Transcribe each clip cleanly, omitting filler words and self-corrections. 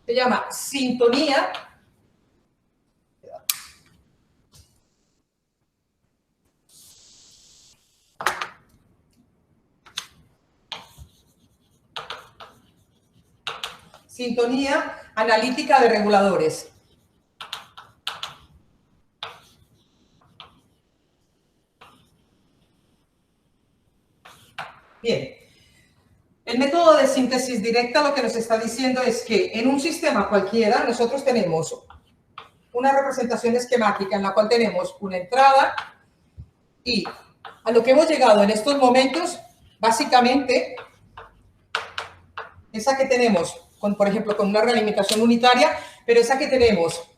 se llama sintonía. Sintonía analítica de reguladores. Bien, el método de síntesis directa lo que nos está diciendo es que en un sistema cualquiera nosotros tenemos una representación esquemática en la cual tenemos una entrada y a lo que hemos llegado en estos momentos, básicamente, esa que tenemos, por ejemplo, con una realimentación unitaria, pero esa que tenemos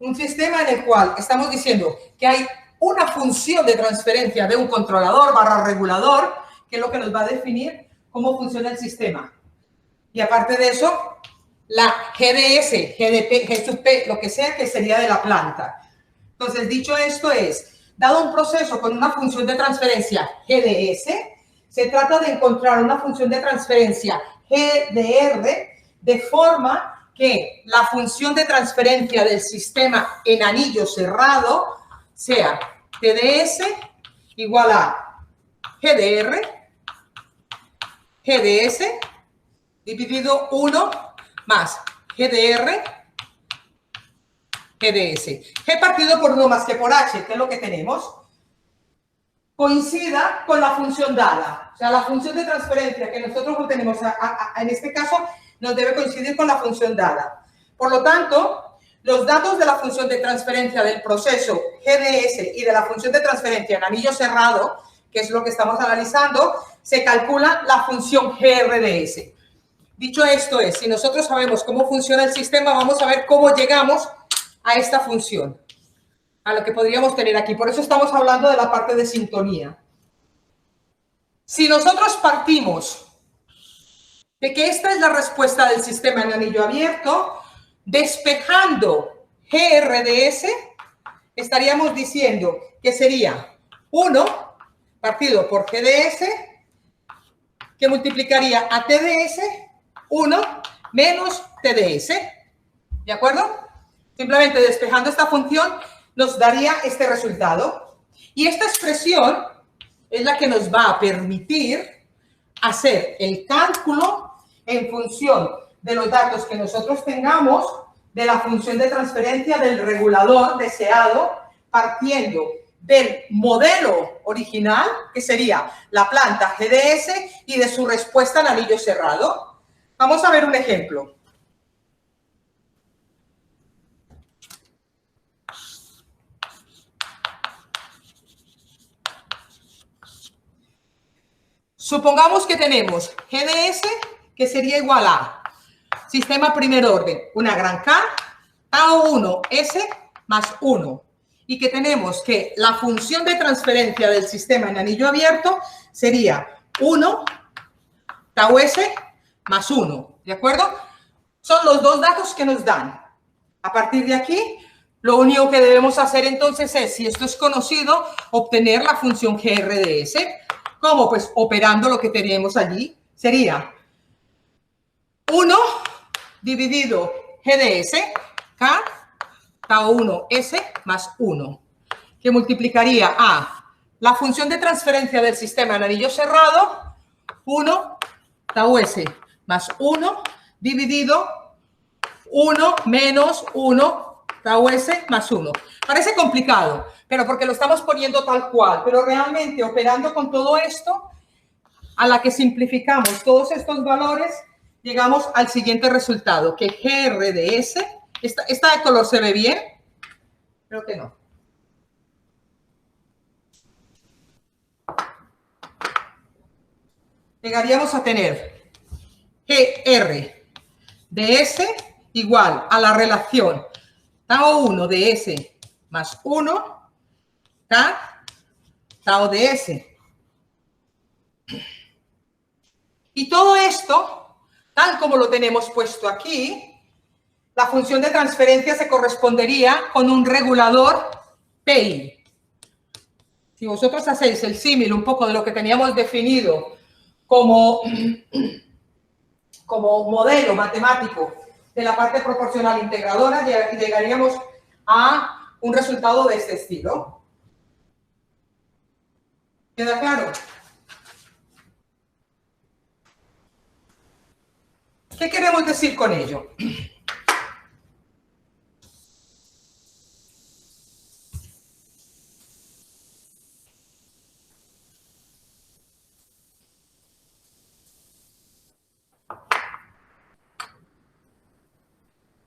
un sistema en el cual estamos diciendo que hay una función de transferencia de un controlador barra regulador, que es lo que nos va a definir cómo funciona el sistema. Y aparte de eso, la GDS, GDP, G sub P, lo que sea que sería de la planta. Entonces, dicho esto dado un proceso con una función de transferencia GDS, se trata de encontrar una función de transferencia GDR de forma que la función de transferencia del sistema en anillo cerrado sea TDS igual a GDR, GDS dividido 1 más GDR, GDS. G partido por 1 más que por H, que es lo que tenemos, coincida con la función dada. O sea, la función de transferencia que nosotros obtenemos en este caso nos debe coincidir con la función dada. Por lo tanto, los datos de la función de transferencia del proceso GDS y de la función de transferencia en anillo cerrado, que es lo que estamos analizando, se calcula la función GRDS. Dicho esto si nosotros sabemos cómo funciona el sistema, vamos a ver cómo llegamos a esta función, a lo que podríamos tener aquí. Por eso estamos hablando de la parte de sintonía. Si nosotros partimos de que esta es la respuesta del sistema en anillo abierto, despejando GRDS, estaríamos diciendo que sería 1 partido por GDS, que multiplicaría a TDS 1 menos TDS. ¿De acuerdo? Simplemente despejando esta función nos daría este resultado. Y esta expresión es la que nos va a permitir hacer el cálculo en función de los datos que nosotros tengamos de la función de transferencia del regulador deseado, partiendo del modelo original, que sería la planta GDS, y de su respuesta en anillo cerrado. Vamos a ver un ejemplo. Supongamos que tenemos GDS, que sería igual a sistema primer orden, una gran K, tau 1 S más 1. Y que tenemos que la función de transferencia del sistema en anillo abierto sería 1 tau S más 1. ¿De acuerdo? Son los dos datos que nos dan. A partir de aquí, lo único que debemos hacer entonces es, si esto es conocido, obtener la función GRDS. ¿Cómo? Pues operando lo que tenemos allí. Sería 1 dividido GDS, K, tau 1 S más 1, que multiplicaría a la función de transferencia del sistema en anillo cerrado, 1 tau S más 1, dividido 1 menos 1 tau S más 1. Parece complicado, pero porque lo estamos poniendo tal cual, pero realmente operando con todo esto, a la que simplificamos todos estos valores, llegamos al siguiente resultado, que GRDS, esta de color se ve bien, creo que no. Llegaríamos a tener GRDS igual a la relación tau 1 de S más 1, K, tau de S. Y todo esto, tal como lo tenemos puesto aquí, la función de transferencia se correspondería con un regulador PI. Si vosotros hacéis el símil un poco de lo que teníamos definido como como modelo matemático de la parte proporcional integradora, llegaríamos a un resultado de este estilo. ¿Queda claro? ¿Qué queremos decir con ello?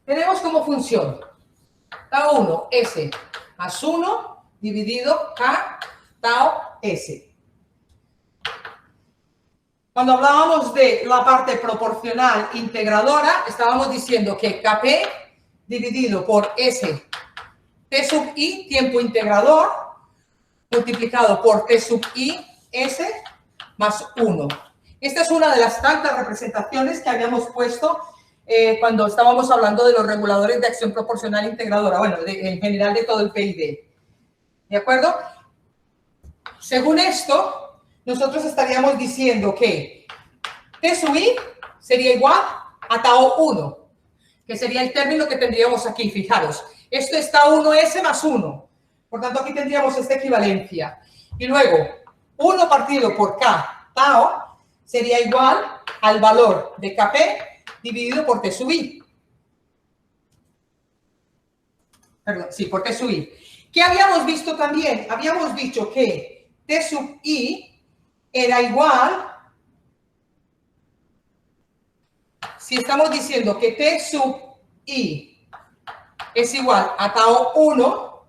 Tenemos como función tau 1 S más 1 dividido K tau S. Cuando hablábamos de la parte proporcional integradora, estábamos diciendo que Kp dividido por S T sub I, tiempo integrador, multiplicado por T sub I, S, más 1. Esta es una de las tantas representaciones que habíamos puesto cuando estábamos hablando de los reguladores de acción proporcional integradora, bueno, en general de todo el PID. ¿De acuerdo? Según esto, nosotros estaríamos diciendo que T sub I sería igual a tau 1, que sería el término que tendríamos aquí, fijaros. Esto es tau 1S más 1. Por tanto, aquí tendríamos esta equivalencia. Y luego, 1 partido por K tau sería igual al valor de Kp dividido por T sub I. Perdón, sí, por T sub I. ¿Qué habíamos visto también? Habíamos dicho que T sub I era igual, si estamos diciendo que T sub I es igual a tau 1,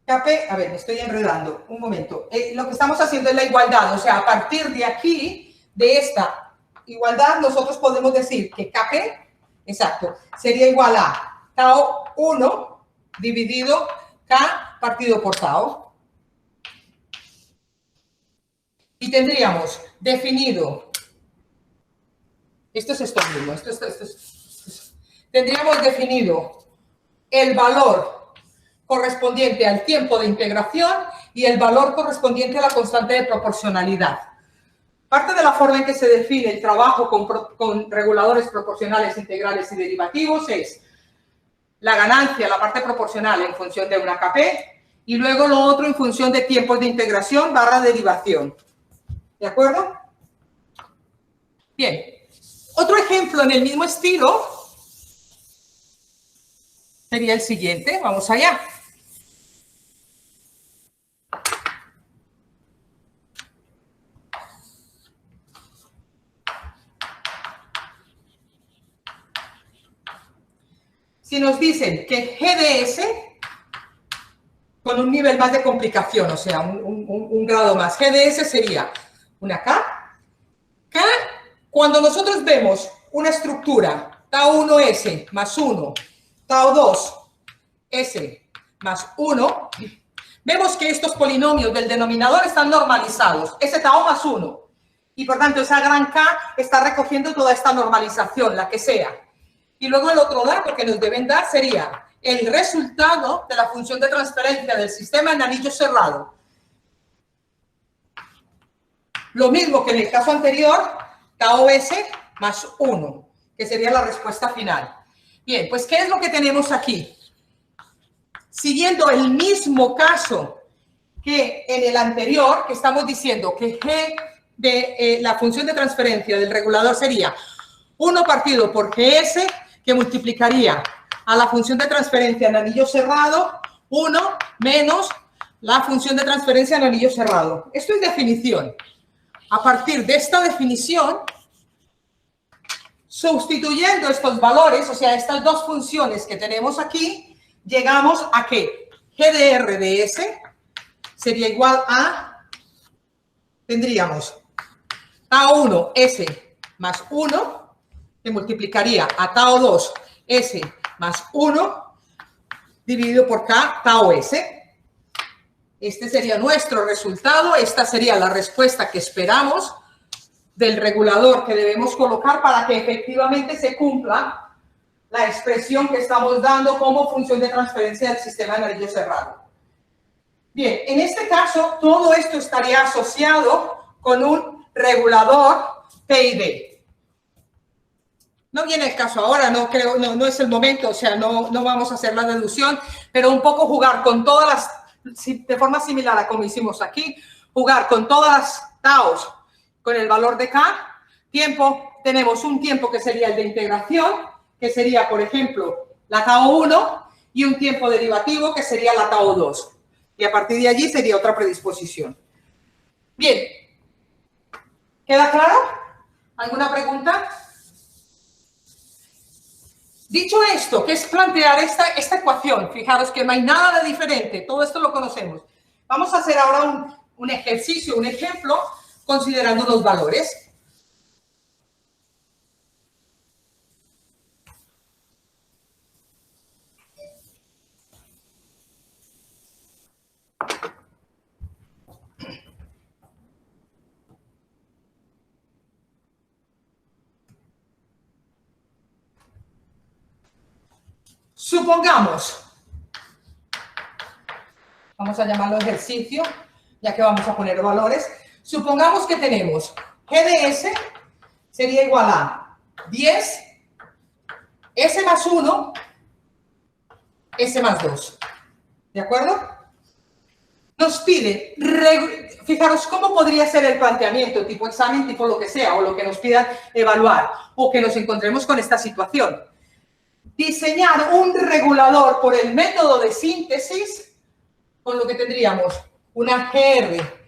Kp, a ver, me estoy enredando, un momento. Lo que estamos haciendo es la igualdad, o sea, a partir de aquí, de esta igualdad, nosotros podemos decir que Kp, exacto, sería igual a tau 1 dividido K partido por tau. Y tendríamos definido, esto es esto mismo, tendríamos definido el valor correspondiente al tiempo de integración y el valor correspondiente a la constante de proporcionalidad. Parte de la forma en que se define el trabajo con reguladores proporcionales integrales y derivativos es la ganancia, la parte proporcional en función de una Kp y luego lo otro en función de tiempos de integración barra derivación. ¿De acuerdo? Bien. Otro ejemplo en el mismo estilo sería el siguiente. Vamos allá. Si nos dicen que GDS, con un nivel más de complicación, o sea, un grado más, GDS sería una K. K, cuando nosotros vemos una estructura, tau 1S más 1, tau 2S más 1, vemos que estos polinomios del denominador están normalizados, ese tau más 1. Y por tanto, esa gran K está recogiendo toda esta normalización, la que sea. Y luego el otro dato que nos deben dar sería el resultado de la función de transferencia del sistema en anillo cerrado. Lo mismo que en el caso anterior, tau S más 1, que sería la respuesta final. Bien, pues ¿qué es lo que tenemos aquí? Siguiendo el mismo caso que en el anterior, que estamos diciendo que G de la función de transferencia del regulador sería 1 partido por GS, que multiplicaría a la función de transferencia en anillo cerrado, 1 menos la función de transferencia en anillo cerrado. Esto es definición. A partir de esta definición, sustituyendo estos valores, o sea, estas dos funciones que tenemos aquí, llegamos a que GDR de S sería igual a, tendríamos tau 1 S más 1, que multiplicaría a tau 2 S más 1 dividido por K tau S. Este sería nuestro resultado, esta sería la respuesta que esperamos del regulador que debemos colocar para que efectivamente se cumpla la expresión que estamos dando como función de transferencia del sistema en anillo cerrado. Bien, en este caso todo esto estaría asociado con un regulador P y D. No viene el caso ahora, no creo, no es el momento, o sea, no vamos a hacer la deducción, pero un poco jugar con todas las, de forma similar a como hicimos aquí, jugar con todas las taos con el valor de K. Tiempo, tenemos un tiempo que sería el de integración, que sería, por ejemplo, la tau 1, y un tiempo derivativo que sería la tau 2. Y a partir de allí sería otra predisposición. Bien. ¿Queda claro? ¿Alguna pregunta? Dicho esto, que es plantear esta ecuación, fijaros que no hay nada de diferente, todo esto lo conocemos. Vamos a hacer ahora un ejercicio, un ejemplo, considerando los valores. Supongamos, vamos a llamarlo ejercicio, ya que vamos a poner valores. Supongamos que tenemos G de S sería igual a 10, S más 1, S más 2. ¿De acuerdo? Nos pide, fijaros cómo podría ser el planteamiento, tipo examen, tipo lo que sea, o lo que nos pidan evaluar, o que nos encontremos con esta situación. Diseñar un regulador por el método de síntesis, con lo que tendríamos una GR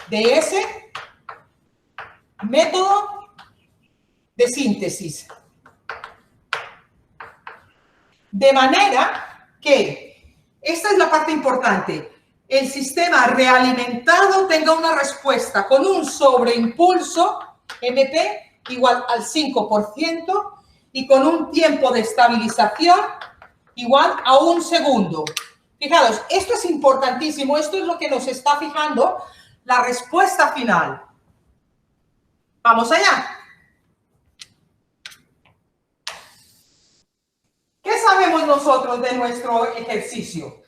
de S, método de síntesis. De manera que, esta es la parte importante, el sistema realimentado tenga una respuesta con un sobreimpulso MP igual al 5%, y con un tiempo de estabilización igual a 1 segundo. Fijaros, esto es importantísimo, esto es lo que nos está fijando la respuesta final. Vamos allá. ¿Qué sabemos nosotros de nuestro ejercicio?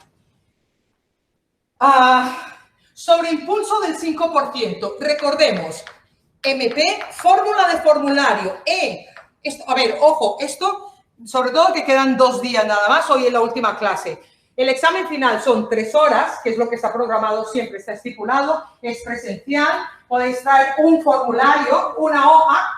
Sobreimpulso del 5%. Recordemos, MP, fórmula de formulario, esto, a ver, ojo, esto, sobre todo que quedan 2 días nada más, hoy es la última clase. El examen final son 3 horas, que es lo que está programado, siempre está estipulado, es presencial, podéis traer un formulario, una hoja,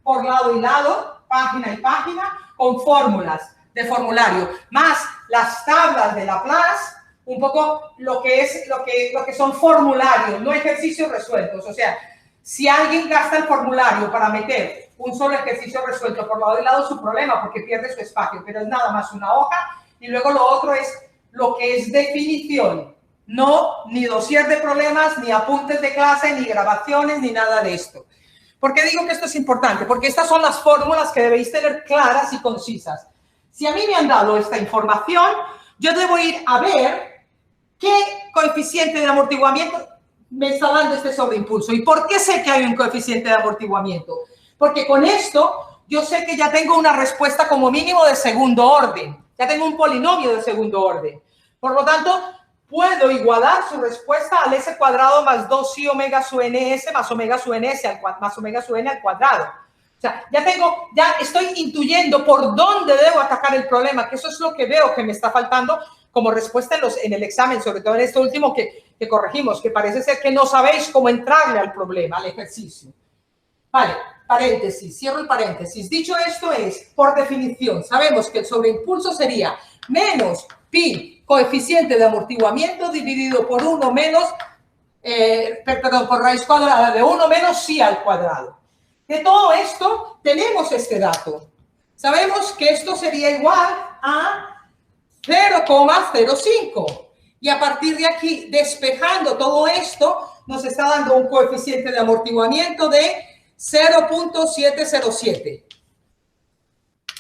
por lado y lado, página y página, con fórmulas de formulario, más las tablas de Laplace, un poco lo que son formularios, no ejercicios resueltos. O sea, si alguien gasta el formulario para meter un solo ejercicio resuelto por lado y lado, su problema, porque pierde su espacio, pero es nada más una hoja. Y luego lo otro es lo que es definición, no ni dossier de problemas, ni apuntes de clase, ni grabaciones, ni nada de esto. ¿Por qué digo que esto es importante? Porque estas son las fórmulas que debéis tener claras y concisas. Si a mí me han dado esta información, yo debo ir a ver qué coeficiente de amortiguamiento me está dando este sobreimpulso. ¿Y por qué sé que hay un coeficiente de amortiguamiento? Porque con esto yo sé que ya tengo una respuesta como mínimo de segundo orden. Ya tengo un polinomio de segundo orden. Por lo tanto, puedo igualar su respuesta al S cuadrado más 2i omega su ns más omega su ns más omega su n al cuadrado. O sea, ya estoy intuyendo por dónde debo atacar el problema, que eso es lo que veo que me está faltando como respuesta en el examen, sobre todo en este último que corregimos, que parece ser que no sabéis cómo entrarle al problema, al ejercicio. Vale, paréntesis, cierro el paréntesis. Dicho esto es, por definición, sabemos que el sobreimpulso sería menos pi coeficiente de amortiguamiento dividido por 1 menos, por raíz cuadrada de 1 menos psi al cuadrado. De todo esto tenemos este dato. Sabemos que esto sería igual a 0,05. Y a partir de aquí, despejando todo esto, nos está dando un coeficiente de amortiguamiento de 0.707.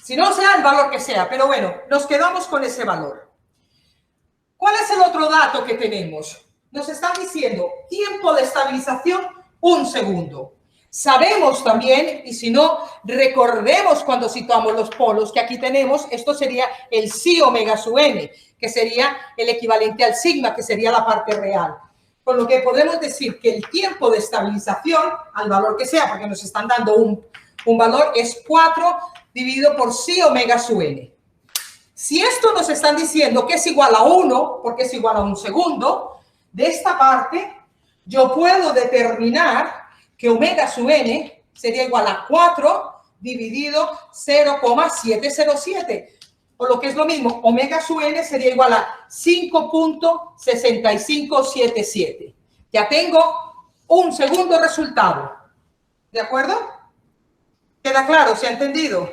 Si no sea el valor que sea, pero bueno, nos quedamos con ese valor. ¿Cuál es el otro dato que tenemos? Nos están diciendo tiempo de estabilización 1 segundo. Sabemos también, y si no, recordemos cuando situamos los polos, que aquí tenemos, esto sería el psi omega su n, que sería el equivalente al sigma, que sería la parte real. con lo que podemos decir que el tiempo de estabilización, al valor que sea, porque nos están dando un valor, es 4 dividido por psi omega sub n. Si esto nos están diciendo que es igual a 1, porque es igual a un segundo, de esta parte yo puedo determinar que omega sub n sería igual a 4 dividido 0,707. O lo que es lo mismo, omega sub n sería igual a 5.6577. Ya tengo un segundo resultado. ¿De acuerdo? ¿Queda claro? ¿Se ha entendido?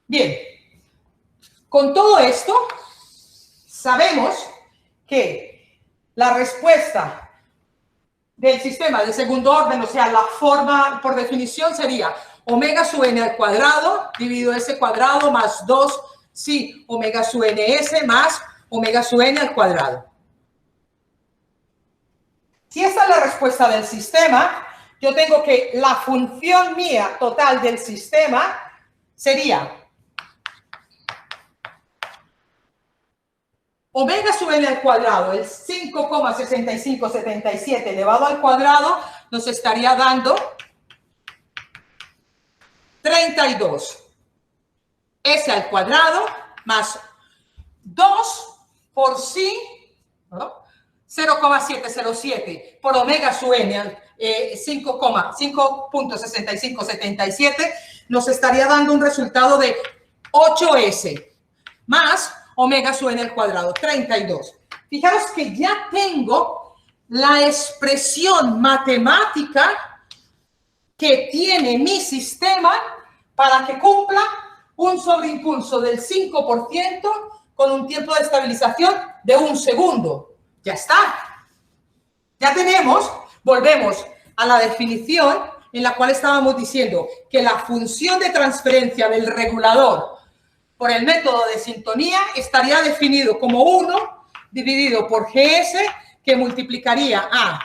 Bien. Con todo esto, sabemos que la respuesta del sistema de segundo orden, o sea, la forma por definición sería omega sub n al cuadrado dividido s cuadrado más 2 psi omega sub ns más omega sub n al cuadrado. Si esta es la respuesta del sistema, yo tengo que la función mía total del sistema sería omega sub n al cuadrado, el 5,6577 elevado al cuadrado, nos estaría dando 32. S al cuadrado más 2 por psi, ¿no? 0,707 por omega sub n, 5,6577, nos estaría dando un resultado de 8S más omega sub n al cuadrado, 32. Fijaros que ya tengo la expresión matemática que tiene mi sistema para que cumpla un sobreimpulso del 5% con un tiempo de estabilización de 1 segundo. Ya está. Ya tenemos, volvemos a la definición en la cual estábamos diciendo que la función de transferencia del regulador por el método de sintonía estaría definido como 1 dividido por GS, que multiplicaría a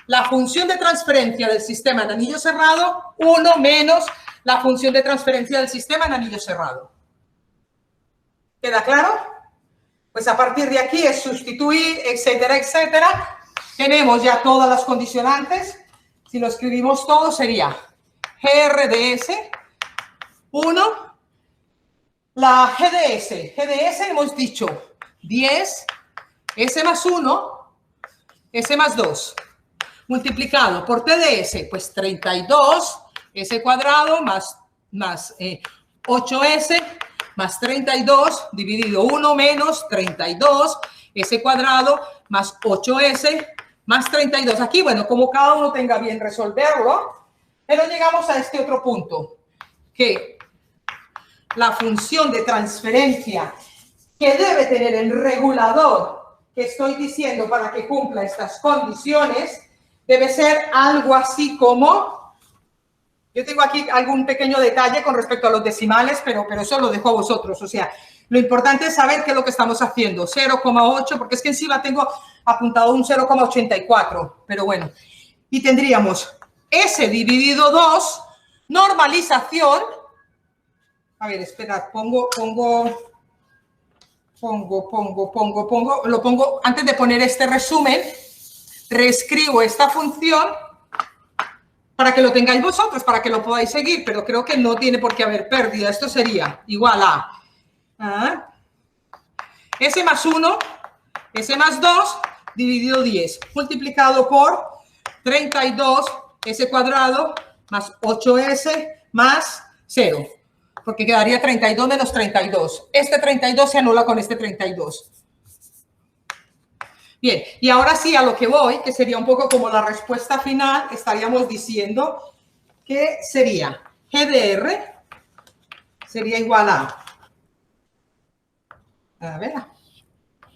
la función de transferencia del sistema en anillo cerrado, 1 menos la función de transferencia del sistema en anillo cerrado. ¿Queda claro? Pues a partir de aquí es sustituir, etcétera, etcétera. Tenemos ya todas las condicionantes. Si lo escribimos todo sería GR de S, 1, la GDS hemos dicho 10, S más 1, S más 2, multiplicado por TDS, pues 32, S cuadrado más 8S más 32 dividido 1 menos 32, S cuadrado más 8S más 32. Aquí, bueno, como cada uno tenga bien resolverlo, pero llegamos a este otro punto, que la función de transferencia que debe tener el regulador que estoy diciendo para que cumpla estas condiciones debe ser algo así como, yo tengo aquí algún pequeño detalle con respecto a los decimales, pero eso lo dejo a vosotros. O sea, lo importante es saber qué es lo que estamos haciendo. 0,8, porque es que encima tengo apuntado un 0,84, pero bueno. Y tendríamos S dividido 2, normalización. A ver, esperad, lo pongo, antes de poner este resumen, reescribo esta función para que lo tengáis vosotros, para que lo podáis seguir, pero creo que no tiene por qué haber pérdida. Esto sería igual a S más 1, S más 2, dividido 10, multiplicado por 32, S cuadrado, más 8S, más 0. Porque quedaría 32 menos 32. Este 32 se anula con este 32. Bien, y ahora sí a lo que voy, que sería un poco como la respuesta final, estaríamos diciendo que sería GDR, sería igual a ver,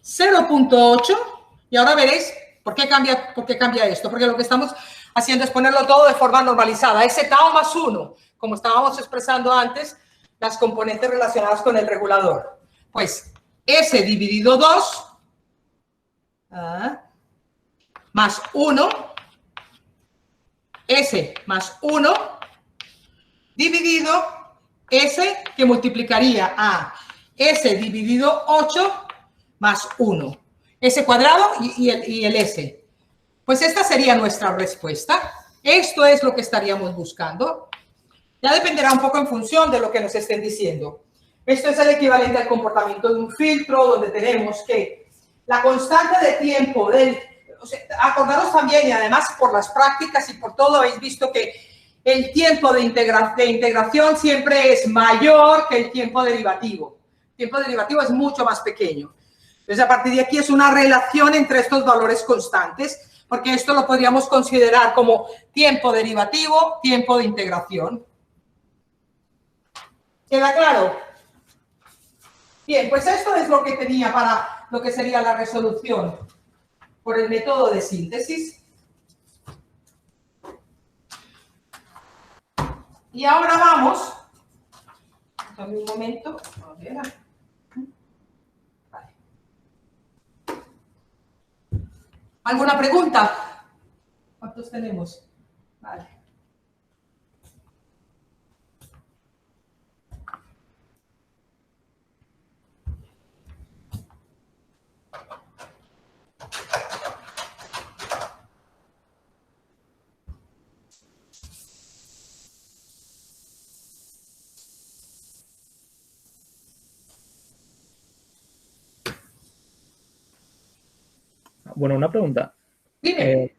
0.8, y ahora veréis por qué cambia esto, porque lo que estamos haciendo es ponerlo todo de forma normalizada. S tau más 1, como estábamos expresando antes, las componentes relacionadas con el regulador. Pues S dividido 2 más 1, S más 1 dividido S, que multiplicaría a S dividido 8 más 1. S cuadrado y el S. Pues esta sería nuestra respuesta. Esto es lo que estaríamos buscando. Ya dependerá un poco en función de lo que nos estén diciendo. Esto es el equivalente al comportamiento de un filtro, donde tenemos que la constante de tiempo del... O sea, acordaros también, y además por las prácticas y por todo, habéis visto que el tiempo de integración siempre es mayor que el tiempo derivativo. El tiempo derivativo es mucho más pequeño. Entonces, a partir de aquí es una relación entre estos valores constantes, porque esto lo podríamos considerar como tiempo derivativo, tiempo de integración. ¿Queda claro? Bien, pues esto es lo que tenía para lo que sería la resolución por el método de síntesis. Y ahora vamos, dame un momento, a ver. Vale. ¿Alguna pregunta? ¿Cuántos tenemos? Vale. Bueno, una pregunta. Dime.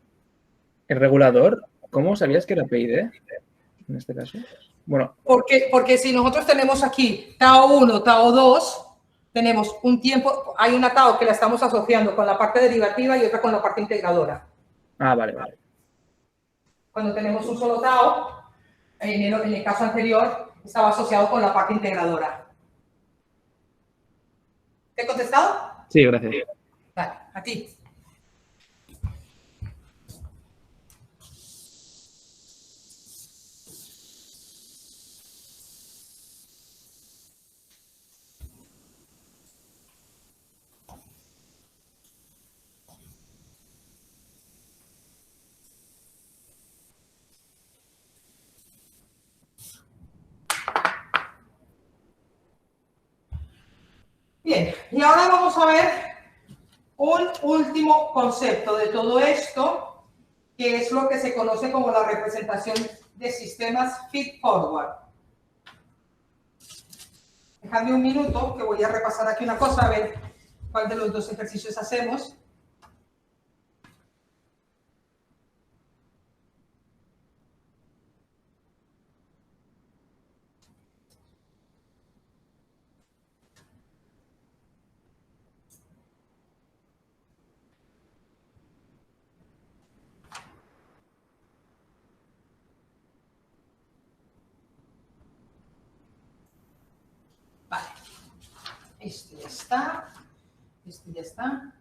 ¿El regulador, cómo sabías que era PID en este caso? Bueno. Porque si nosotros tenemos aquí tau 1, tau 2, tenemos un tiempo, hay una tau que la estamos asociando con la parte derivativa y otra con la parte integradora. Ah, vale, vale. Cuando tenemos un solo tau, en el caso anterior, estaba asociado con la parte integradora. ¿Te he contestado? Sí, gracias. Vale, a ti. Bien, y ahora vamos a ver un último concepto de todo esto, que es lo que se conoce como la representación de sistemas feed-forward. Dejadme un minuto, que voy a repasar aquí una cosa, a ver cuál de los dos ejercicios hacemos. Vale, este ya está, este ya está.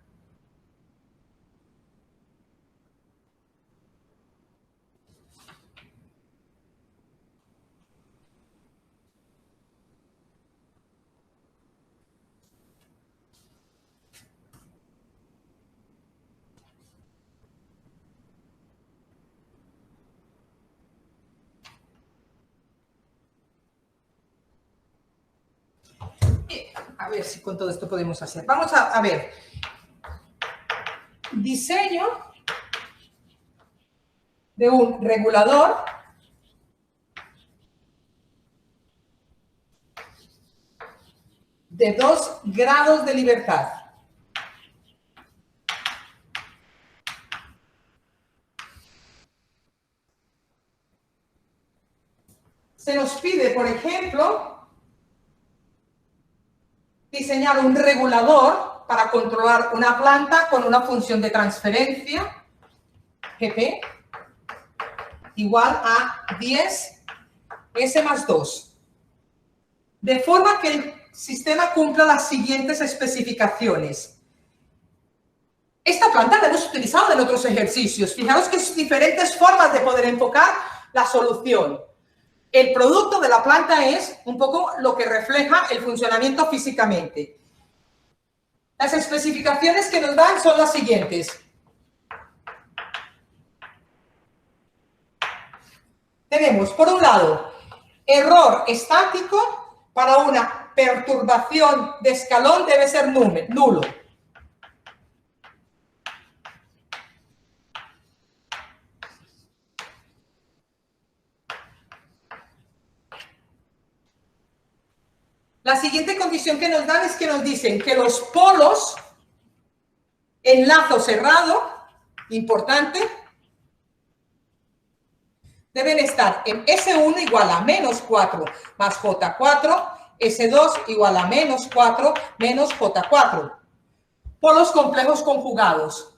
A ver si con todo esto podemos hacer. Vamos a ver. Diseño de un regulador de 2 grados de libertad. Se nos pide, por ejemplo, diseñar un regulador para controlar una planta con una función de transferencia, GP, igual a 10 S más 2. De forma que el sistema cumpla las siguientes especificaciones. Esta planta la hemos utilizado en otros ejercicios. Fijaros que hay diferentes formas de poder enfocar la solución. El producto de la planta es un poco lo que refleja el funcionamiento físicamente. Las especificaciones que nos dan son las siguientes. Tenemos, por un lado, error estático para una perturbación de escalón debe ser nulo. La siguiente condición que nos dan es que nos dicen que los polos en lazo cerrado, importante, deben estar en S1 igual a menos 4 más J4, S2 igual a menos 4 menos J4. Polos complejos conjugados.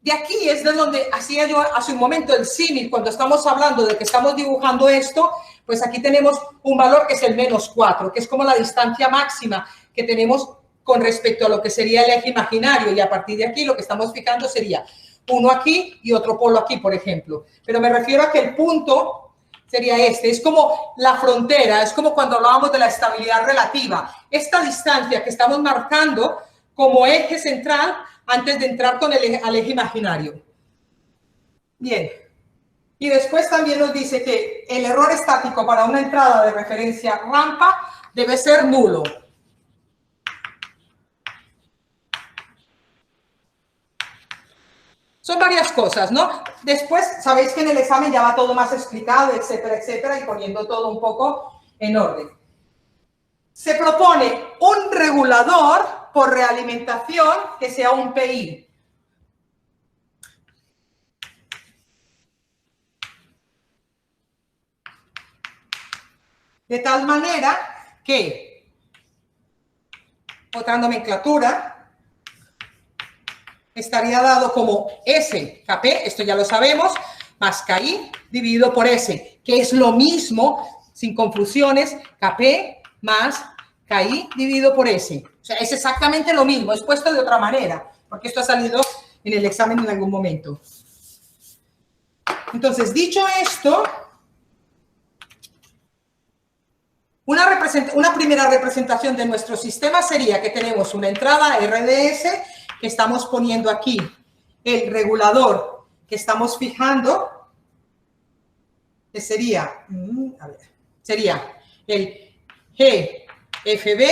De aquí es de donde hacía yo hace un momento el símil, cuando estamos hablando de que estamos dibujando esto, pues aquí tenemos un valor que es el menos 4, que es como la distancia máxima que tenemos con respecto a lo que sería el eje imaginario, y a partir de aquí lo que estamos fijando sería uno aquí y otro polo aquí, por ejemplo. Pero me refiero a que el punto sería este, es como la frontera, es como cuando hablábamos de la estabilidad relativa. Esta distancia que estamos marcando como eje central antes de entrar con al eje imaginario. Bien. Y después también nos dice que el error estático para una entrada de referencia rampa debe ser nulo. Son varias cosas, ¿no? Después, sabéis que en el examen ya va todo más explicado, etcétera, y poniendo todo un poco en orden. Se propone un regulador por realimentación que sea un PI. De tal manera que, otra nomenclatura, estaría dado como S, KP, esto ya lo sabemos, más KI dividido por S, que es lo mismo, sin confusiones, KP más KI dividido por S. O sea, es exactamente lo mismo, es puesto de otra manera, porque esto ha salido en el examen en algún momento. Entonces, dicho esto, una primera representación de nuestro sistema sería que tenemos una entrada RDS, que estamos poniendo aquí el regulador que estamos fijando, que sería, sería el GFB,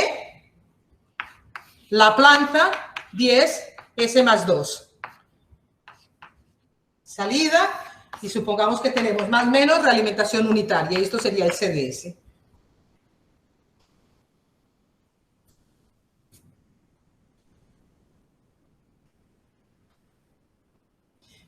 la planta 10, S más 2. Salida, y supongamos que tenemos más o menos realimentación unitaria, y esto sería el CDS.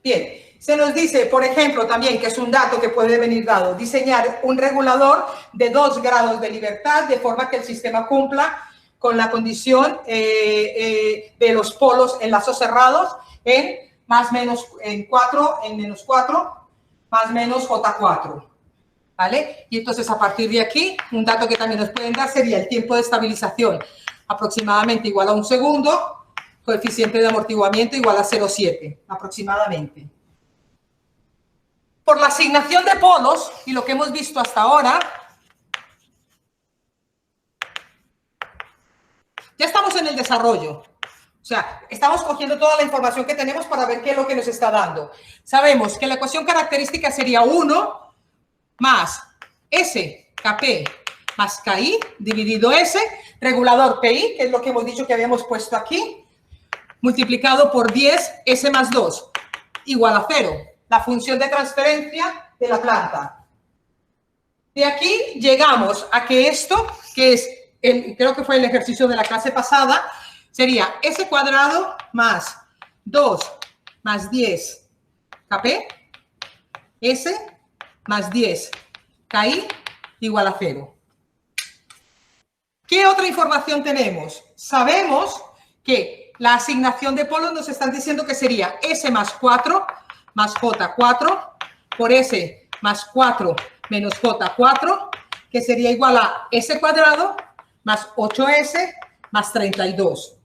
Bien, se nos dice, por ejemplo, también, que es un dato que puede venir dado, diseñar un regulador de 2 grados de libertad, de forma que el sistema cumpla con la condición de los polos en lazos cerrados en más menos en 4, en menos 4, más menos J4. ¿Vale? Y entonces, a partir de aquí, un dato que también nos pueden dar sería el tiempo de estabilización, aproximadamente igual a 1 segundo, coeficiente de amortiguamiento igual a 0,7 aproximadamente. Por la asignación de polos y lo que hemos visto hasta ahora, ya estamos en el desarrollo. O sea, estamos cogiendo toda la información que tenemos para ver qué es lo que nos está dando. Sabemos que la ecuación característica sería 1 más S, KP, más KI, dividido S, regulador PI, que es lo que hemos dicho que habíamos puesto aquí, multiplicado por 10, S más 2, igual a 0. La función de transferencia de la planta. De aquí llegamos a que esto, que es, creo que fue el ejercicio de la clase pasada, sería S cuadrado más 2 más 10 KP, S más 10 KI igual a 0. ¿Qué otra información tenemos? Sabemos que la asignación de polos nos están diciendo que sería S más 4 más J4 por S más 4 menos J4, que sería igual a S cuadrado más 8S más 32.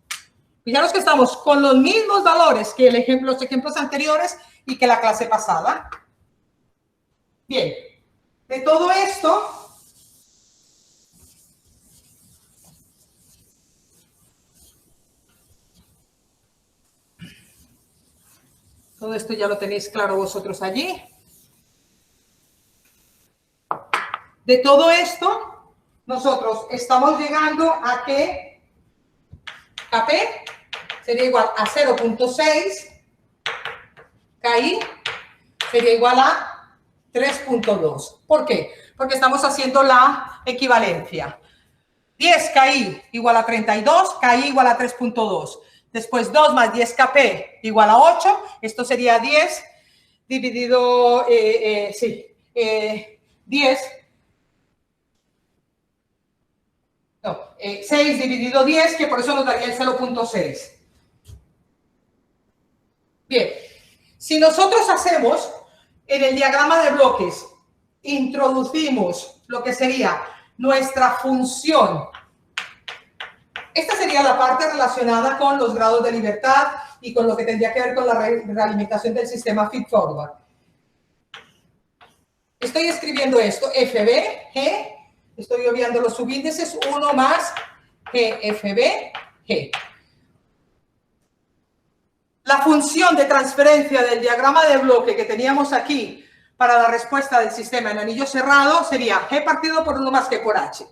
Fijaros que estamos con los mismos valores que los ejemplos anteriores y que la clase pasada. Bien, de todo esto, todo esto ya lo tenéis claro vosotros allí. De todo esto, nosotros estamos llegando a que KP sería igual a 0.6, KI sería igual a 3.2. ¿Por qué? Porque estamos haciendo la equivalencia. 10 KI igual a 32, KI igual a 3.2. Después 2 más 10 KP igual a 8. Esto sería 10 dividido, 6 dividido 10, que por eso nos daría el 0.6. Bien, si nosotros hacemos en el diagrama de bloques, introducimos lo que sería nuestra función. Esta sería la parte relacionada con los grados de libertad y con lo que tendría que ver con la realimentación del sistema feed-forward. Estoy escribiendo esto, FB, G, estoy obviando los subíndices, 1 más G, FB, G. La función de transferencia del diagrama de bloque que teníamos aquí para la respuesta del sistema en anillo cerrado sería G partido por 1 más G por H.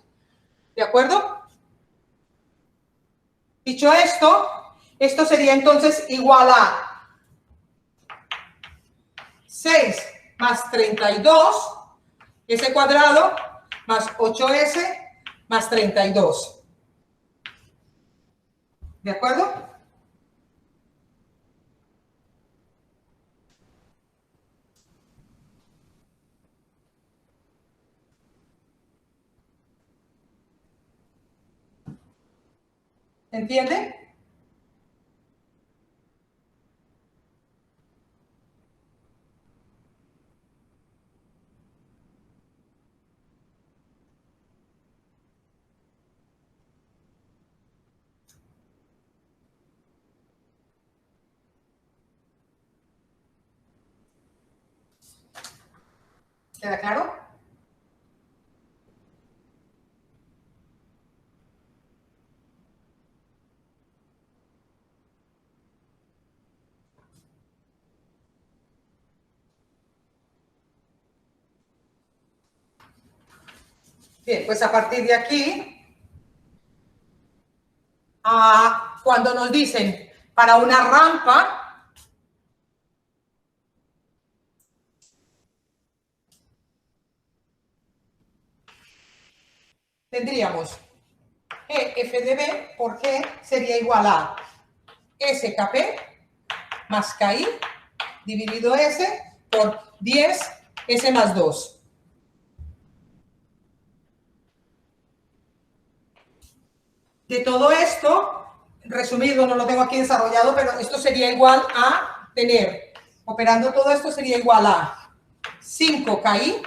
¿De acuerdo? Dicho esto, esto sería entonces igual a 6 más 32, S cuadrado, más 8S, más 32. ¿De acuerdo? ¿Entiende? ¿Queda claro? Bien, pues a partir de aquí, cuando nos dicen para una rampa, tendríamos EFDB por G sería igual a SKP más KI dividido S por 10 S más 2. De todo esto, resumido, no lo tengo aquí desarrollado, pero esto sería igual a tener, operando todo esto sería igual a 5 KI,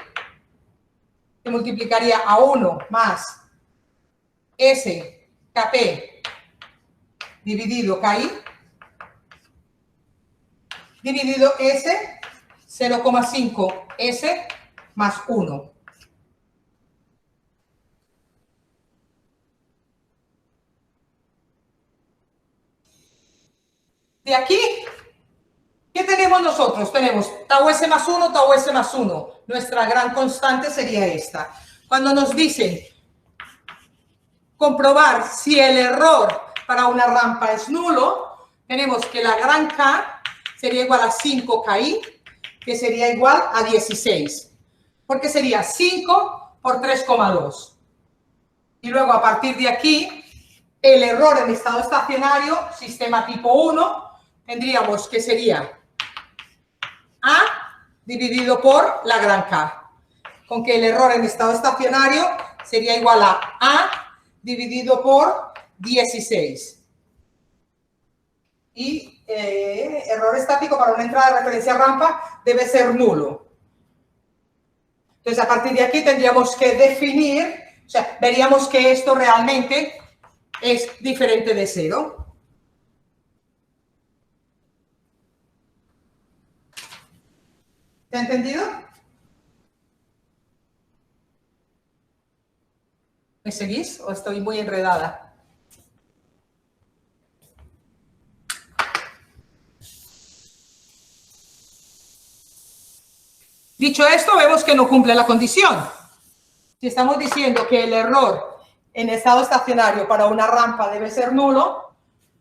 que multiplicaría a 1 más S KP dividido KI, dividido S, 0,5 S más 1. De aquí, ¿qué tenemos nosotros? Tenemos tau S más 1, tau S más 1. Nuestra gran constante sería esta. Cuando nos dicen comprobar si el error para una rampa es nulo, tenemos que la gran K sería igual a 5KI, que sería igual a 16. Porque sería 5 por 3,2. Y luego a partir de aquí, el error en estado estacionario, sistema tipo 1, tendríamos que sería A dividido por la gran K. Con que el error en estado estacionario sería igual a A dividido por 16. Y error estático para una entrada de referencia rampa debe ser nulo. Entonces, a partir de aquí tendríamos que definir, o sea, veríamos que esto realmente es diferente de 0. ¿Te ha entendido? ¿Me seguís o estoy muy enredada? Dicho esto, vemos que no cumple la condición. Si estamos diciendo que el error en estado estacionario para una rampa debe ser nulo,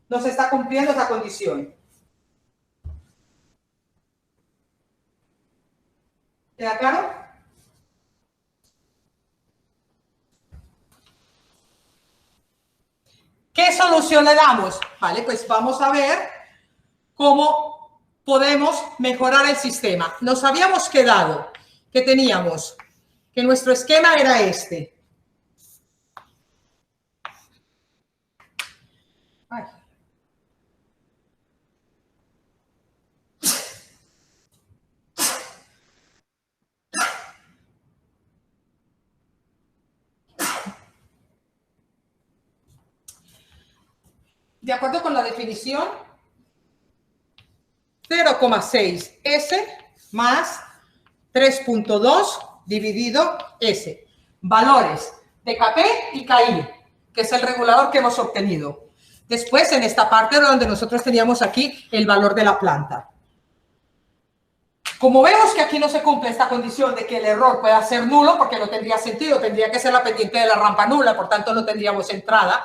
no se está cumpliendo esa condición. ¿Queda claro? ¿Qué solución le damos? Vale, pues vamos a ver cómo podemos mejorar el sistema. Nos habíamos quedado que teníamos que nuestro esquema era este. Ay. De acuerdo con la definición, 0,6 S más 3.2 dividido S. Valores de KP y KI, que es el regulador que hemos obtenido. Después, en esta parte donde nosotros teníamos aquí el valor de la planta. Como vemos que aquí no se cumple esta condición de que el error pueda ser nulo, porque no tendría sentido, tendría que ser la pendiente de la rampa nula, por tanto no tendríamos entrada,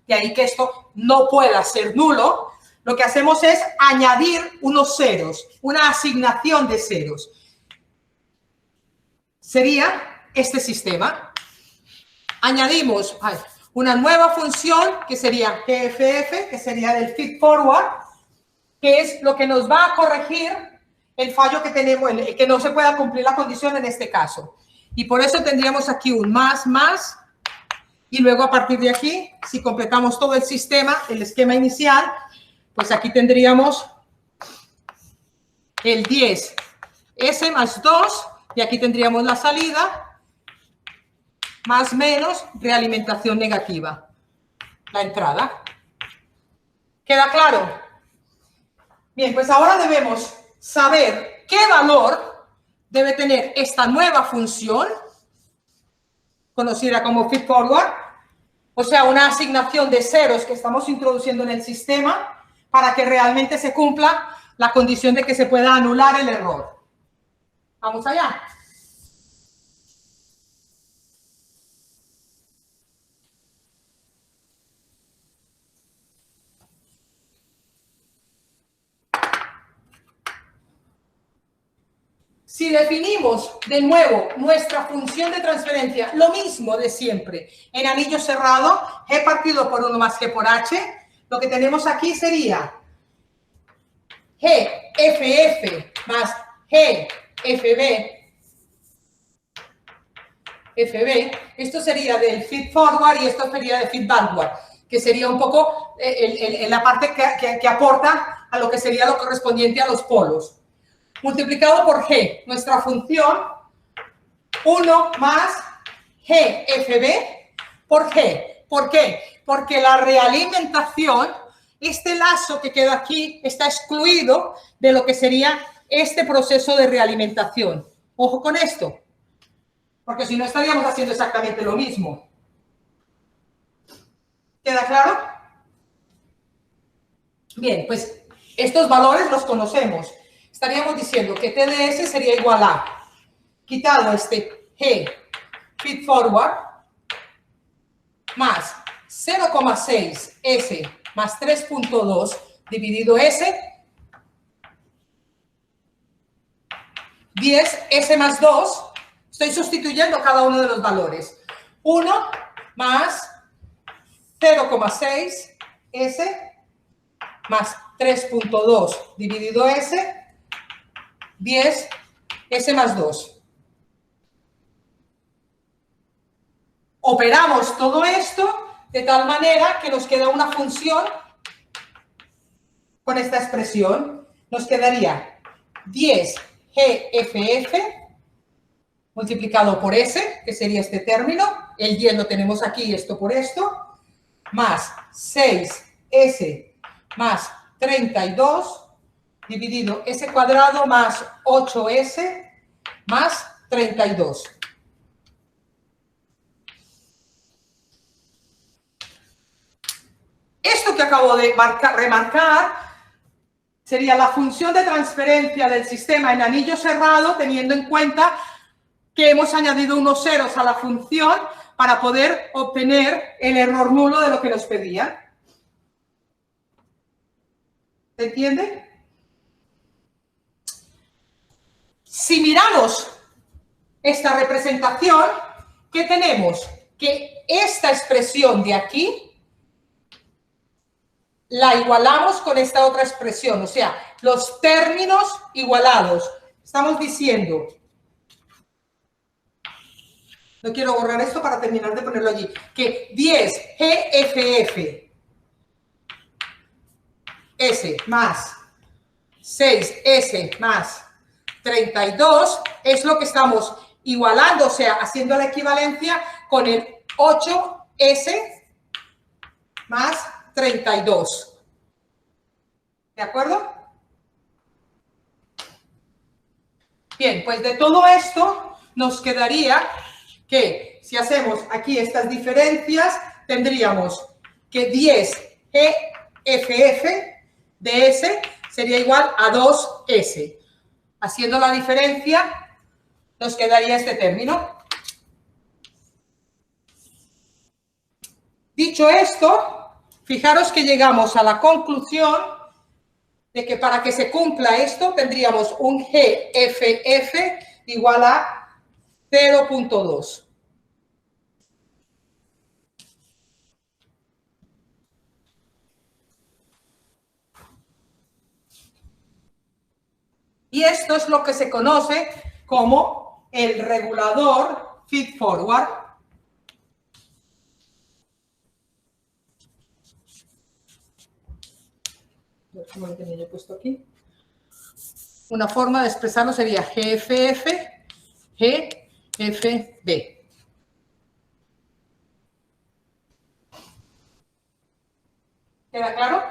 de ahí que esto no pueda ser nulo, lo que hacemos es añadir unos ceros, una asignación de ceros. Sería este sistema. Añadimos una nueva función que sería GFF, que sería del feed forward, que es lo que nos va a corregir el fallo que tenemos, que no se pueda cumplir la condición en este caso. Y por eso tendríamos aquí un más, y luego a partir de aquí, si completamos todo el sistema, el esquema inicial, pues aquí tendríamos el 10, S más 2, y aquí tendríamos la salida, más menos realimentación negativa, la entrada. ¿Queda claro? Bien, pues ahora debemos saber qué valor debe tener esta nueva función, conocida como feed forward, o sea, una asignación de ceros que estamos introduciendo en el sistema para que realmente se cumpla la condición de que se pueda anular el error. Vamos allá. Si definimos de nuevo nuestra función de transferencia, lo mismo de siempre, en anillo cerrado, G partido por 1 más G por H, lo que tenemos aquí sería GFF más GFB, esto sería del feed forward y esto sería del feed backward, que sería un poco la parte que aporta a lo que sería lo correspondiente a los polos. Multiplicado por G, nuestra función, 1 más GFB por G. ¿Por qué? Porque la realimentación, este lazo que queda aquí, está excluido de lo que sería este proceso de realimentación. Ojo con esto, porque si no estaríamos haciendo exactamente lo mismo. ¿Queda claro? Bien, pues estos valores los conocemos. Estaríamos diciendo que TDS sería igual a, quitado este G feed forward, más 0,6 S más 3.2 dividido S, 10 S más 2, estoy sustituyendo cada uno de los valores. 1 más 0,6 S más 3.2 dividido S, 10, S más 2. Operamos todo esto de tal manera que nos queda una función con esta expresión. Nos quedaría 10 GFF multiplicado por S, que sería este término. El 10 lo tenemos aquí, esto por esto, más 6S más 32 dividido S cuadrado más 8S más 32. Esto que acabo de remarcar sería la función de transferencia del sistema en anillo cerrado, teniendo en cuenta que hemos añadido unos ceros a la función para poder obtener el error nulo de lo que nos pedían. ¿Se entiende? Si miramos esta representación, ¿qué tenemos? Que esta expresión de aquí la igualamos con esta otra expresión, o sea, los términos igualados. Estamos diciendo, no quiero borrar esto para terminar de ponerlo allí, que 10 GFF S más 6S más 32 es lo que estamos igualando, o sea, haciendo la equivalencia con el 8S más 32. ¿De acuerdo? Bien, pues de todo esto nos quedaría que si hacemos aquí estas diferencias, tendríamos que 10 GFF de S sería igual a 2S. Haciendo la diferencia, nos quedaría este término. Dicho esto, fijaros que llegamos a la conclusión de que para que se cumpla esto, tendríamos un GFF igual a 0.2. Y esto es lo que se conoce como el regulador feed-forward. ¿Cómo lo tenía yo puesto aquí? Una forma de expresarlo sería GFF, GFB. ¿Queda claro?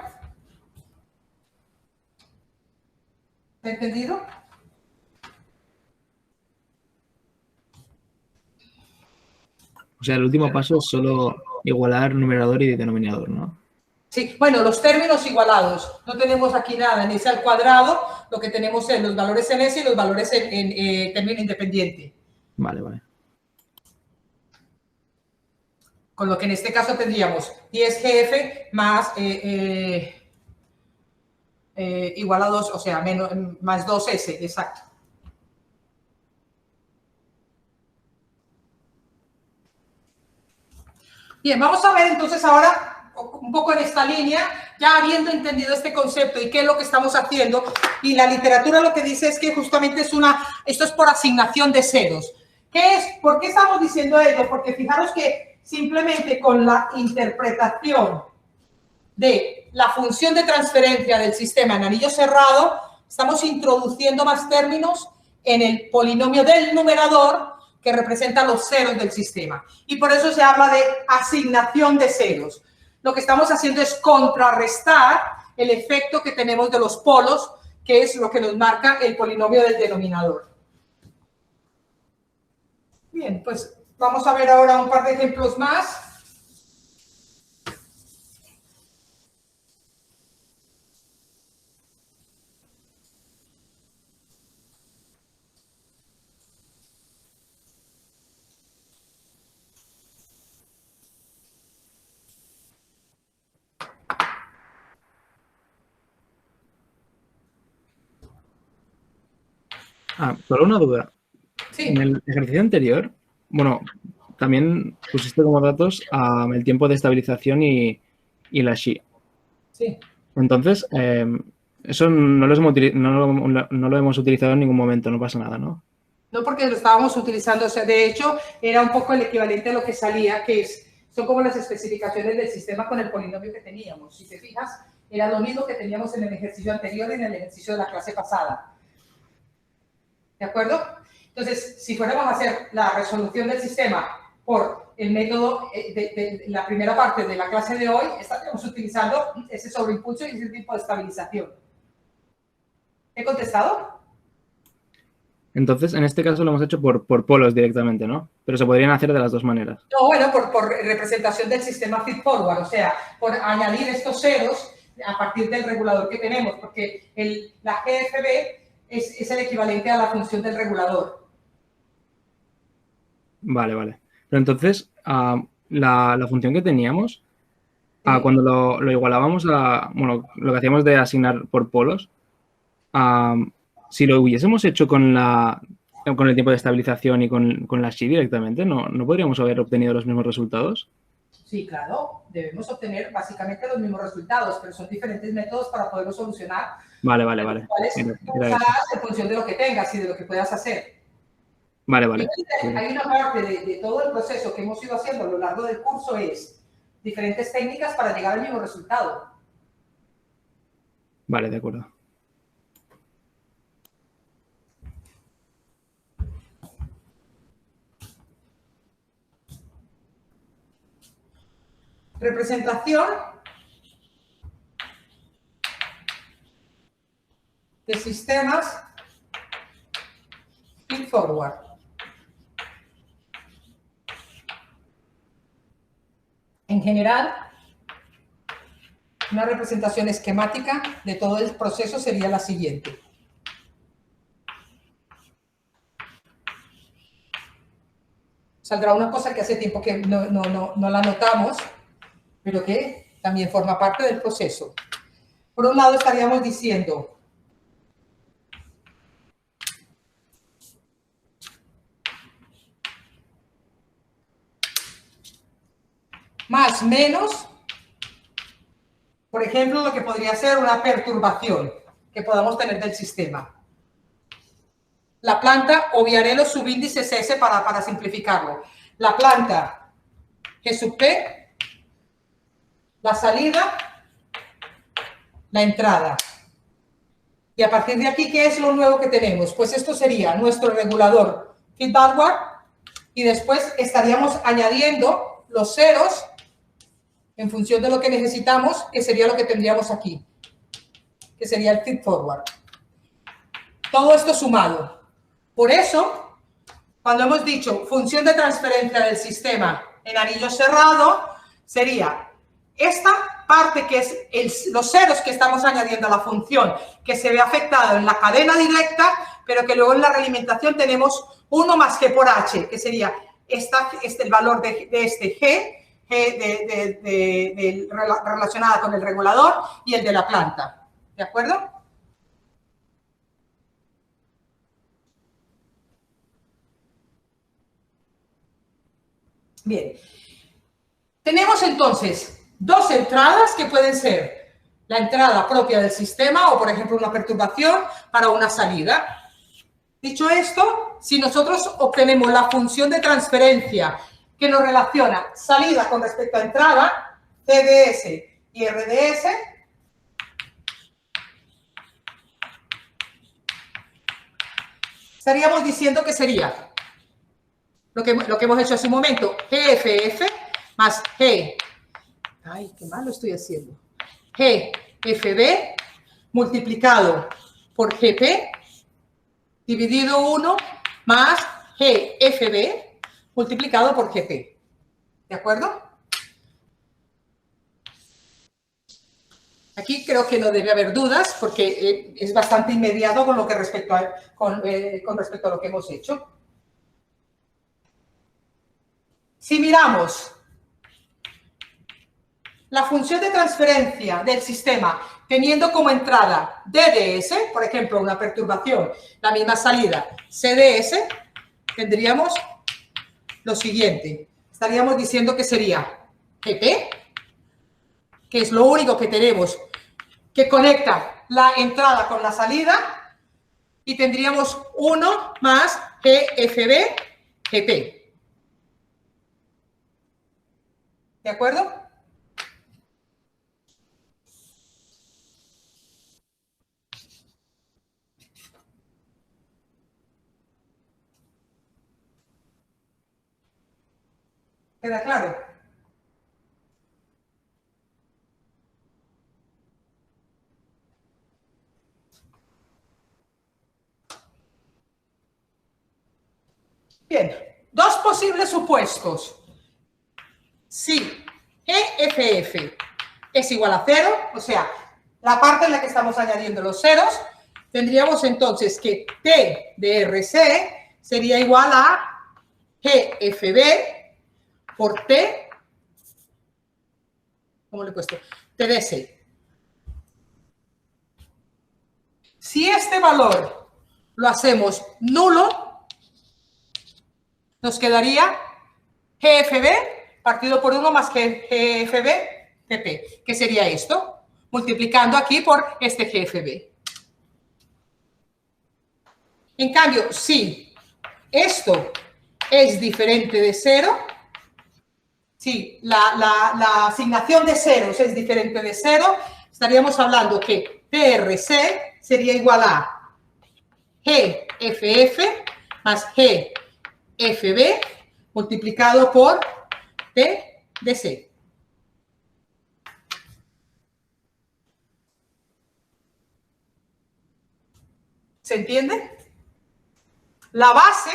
¿Se ha entendido? O sea, el último paso es solo igualar numerador y denominador, ¿no? Sí, bueno, los términos igualados. No tenemos aquí nada en S al cuadrado, lo que tenemos es los valores en S y los valores en término independiente. Vale, vale. Con lo que en este caso tendríamos 10 GF más igual a 2, o sea, menos, más 2S, exacto. Bien, vamos a ver entonces ahora un poco en esta línea, ya habiendo entendido este concepto y qué es lo que estamos haciendo. Y la literatura lo que dice es que justamente esto es por asignación de ceros. ¿Qué es? ¿Por qué estamos diciendo ello? Porque fijaros que simplemente con la interpretación de la función de transferencia del sistema en anillo cerrado, estamos introduciendo más términos en el polinomio del numerador que representa los ceros del sistema. Y por eso se habla de asignación de ceros. Lo que estamos haciendo es contrarrestar el efecto que tenemos de los polos, que es lo que nos marca el polinomio del denominador. Bien, pues vamos a ver ahora un par de ejemplos más. Solo una duda. Sí. En el ejercicio anterior, bueno, también pusiste como datos el tiempo de estabilización y la Xi. Sí. Entonces, eso no lo hemos utilizado en ningún momento, no pasa nada, ¿no? No, porque lo estábamos utilizando, o sea, de hecho, era un poco el equivalente a lo que salía, son como las especificaciones del sistema con el polinomio que teníamos. Si te fijas, era lo mismo que teníamos en el ejercicio anterior y en el ejercicio de la clase pasada. ¿De acuerdo? Entonces, si fuéramos a hacer la resolución del sistema por el método de la primera parte de la clase de hoy, estaríamos utilizando ese sobreimpulso y ese tipo de estabilización. ¿He contestado? Entonces, en este caso lo hemos hecho por polos directamente, ¿no? Pero se podrían hacer de las dos maneras. No, bueno, por representación del sistema feed-forward, o sea, por añadir estos ceros a partir del regulador que tenemos, porque la GFB es el equivalente a la función del regulador. Vale, vale. Pero entonces, la función que teníamos, cuando lo igualábamos bueno, lo que hacíamos de asignar por polos, si lo hubiésemos hecho con el tiempo de estabilización y con la SHI directamente, ¿no podríamos haber obtenido los mismos resultados? Sí, claro, debemos obtener básicamente los mismos resultados, pero son diferentes métodos para poderlo solucionar. Vale. ¿Cuáles usarás en función de lo que tengas y de lo que puedas hacer? Vale. Hay una parte de todo el proceso que hemos ido haciendo a lo largo del curso es diferentes técnicas para llegar al mismo resultado. Vale, de acuerdo. Representación de sistemas feed-forward. En general, una representación esquemática de todo el proceso sería la siguiente. Saldrá una cosa que hace tiempo que no la notamos, pero que también forma parte del proceso. Por un lado estaríamos diciendo más, menos, por ejemplo, lo que podría ser una perturbación que podamos tener del sistema. La planta, obviaré los subíndices S para simplificarlo. La planta G sub P, la salida, la entrada. Y a partir de aquí, ¿qué es lo nuevo que tenemos? Pues esto sería nuestro regulador feed-backward y después estaríamos añadiendo los ceros en función de lo que necesitamos, que sería lo que tendríamos aquí, que sería el feed-forward. Todo esto sumado. Por eso, cuando hemos dicho función de transferencia del sistema en anillo cerrado, sería esta parte que es los ceros que estamos añadiendo a la función, que se ve afectado en la cadena directa, pero que luego en la realimentación tenemos 1 más G por H, que sería el valor de este G relacionada con el regulador y el de la planta. ¿De acuerdo? Bien. Tenemos entonces dos entradas que pueden ser la entrada propia del sistema o, por ejemplo, una perturbación para una salida. Dicho esto, si nosotros obtenemos la función de transferencia que nos relaciona salida con respecto a entrada, CDS y RDS, estaríamos diciendo que sería lo que hemos hecho hace un momento, GFF más G, ay, qué mal lo estoy haciendo, GFB multiplicado por GP dividido 1 más GFB multiplicado por GP. ¿De acuerdo? Aquí creo que no debe haber dudas porque es bastante inmediato con lo que respecto a lo que hemos hecho. Si miramos la función de transferencia del sistema teniendo como entrada DDS, por ejemplo, una perturbación, la misma salida CDS, tendríamos lo siguiente. Estaríamos diciendo que sería GP, que es lo único que tenemos que conecta la entrada con la salida, y tendríamos 1 más GFB, GP. ¿De acuerdo? ¿Queda claro? Bien, dos posibles supuestos. Si GFF es igual a 0, o sea, la parte en la que estamos añadiendo los ceros, tendríamos entonces que T de RC sería igual a GFB por T, ¿cómo le he puesto? TDC. Si este valor lo hacemos nulo, nos quedaría GFB partido por 1 más GFB TP, que sería esto, multiplicando aquí por este GFB. En cambio, si esto es diferente de 0, si la asignación de ceros es diferente de 0, estaríamos hablando que TRC sería igual a GFF más GFB multiplicado por TDC. ¿Se entiende? La base,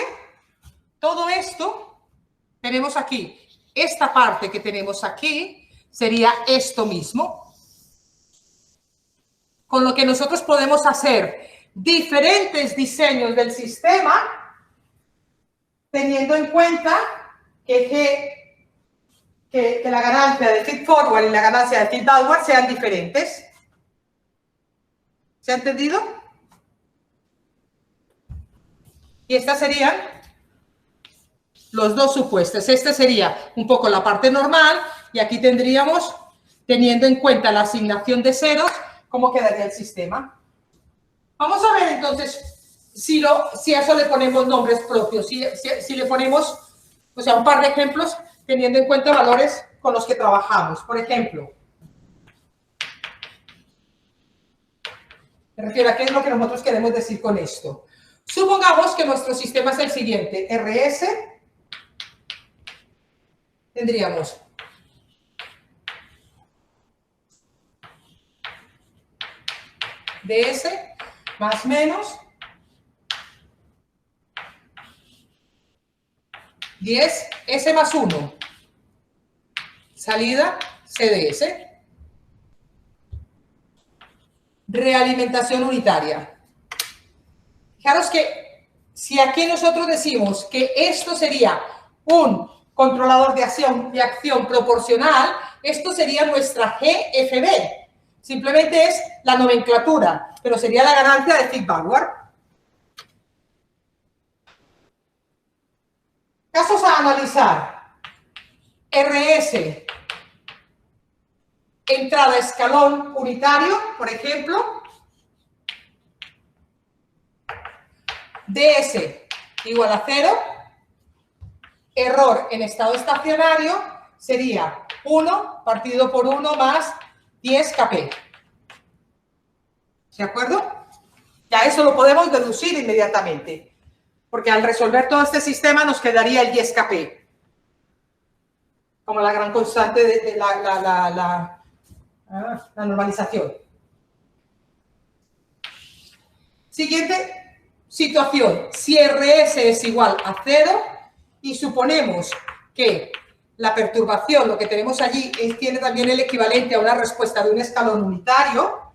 todo esto, tenemos aquí. Esta parte que tenemos aquí sería esto mismo. Con lo que nosotros podemos hacer diferentes diseños del sistema teniendo en cuenta que la ganancia de feed forward y la ganancia de feed backward sean diferentes. ¿Se ha entendido? Y estas serían los dos supuestos. Este sería un poco la parte normal y aquí tendríamos, teniendo en cuenta la asignación de ceros, cómo quedaría el sistema. Vamos a ver entonces si a eso le ponemos nombres propios, si le ponemos, o sea, un par de ejemplos teniendo en cuenta valores con los que trabajamos. Por ejemplo, me refiero a qué es lo que nosotros queremos decir con esto. Supongamos que nuestro sistema es el siguiente. RS, tendríamos DS más menos 10 S más 1. Salida CDS. Realimentación unitaria. Fijaros que si aquí nosotros decimos que esto sería un controlador de acción proporcional, esto sería nuestra GFB. Simplemente es la nomenclatura, pero sería la ganancia de feed backward. Casos a analizar. RS, entrada escalón unitario, por ejemplo. DS igual a 0. Error en estado estacionario sería 1 partido por 1 más 10 KP. ¿De acuerdo? Ya eso lo podemos deducir inmediatamente, porque al resolver todo este sistema nos quedaría el 10 KP, como la gran constante de la normalización. Siguiente situación. Si RS es igual a 0 y suponemos que la perturbación, lo que tenemos allí, tiene también el equivalente a una respuesta de un escalón unitario,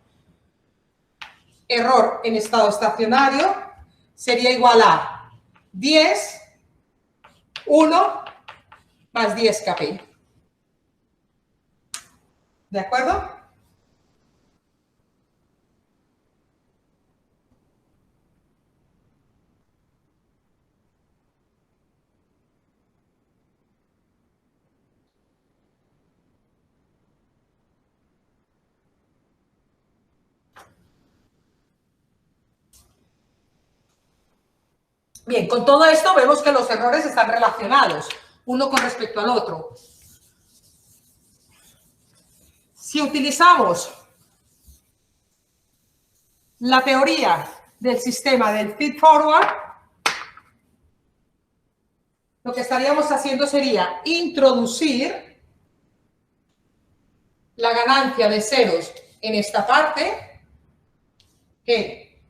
error en estado estacionario sería igual a 10, 1 más 10 KP. ¿De acuerdo? Bien, con todo esto vemos que los errores están relacionados, uno con respecto al otro. Si utilizamos la teoría del sistema del feed forward, lo que estaríamos haciendo sería introducir la ganancia de ceros en esta parte, que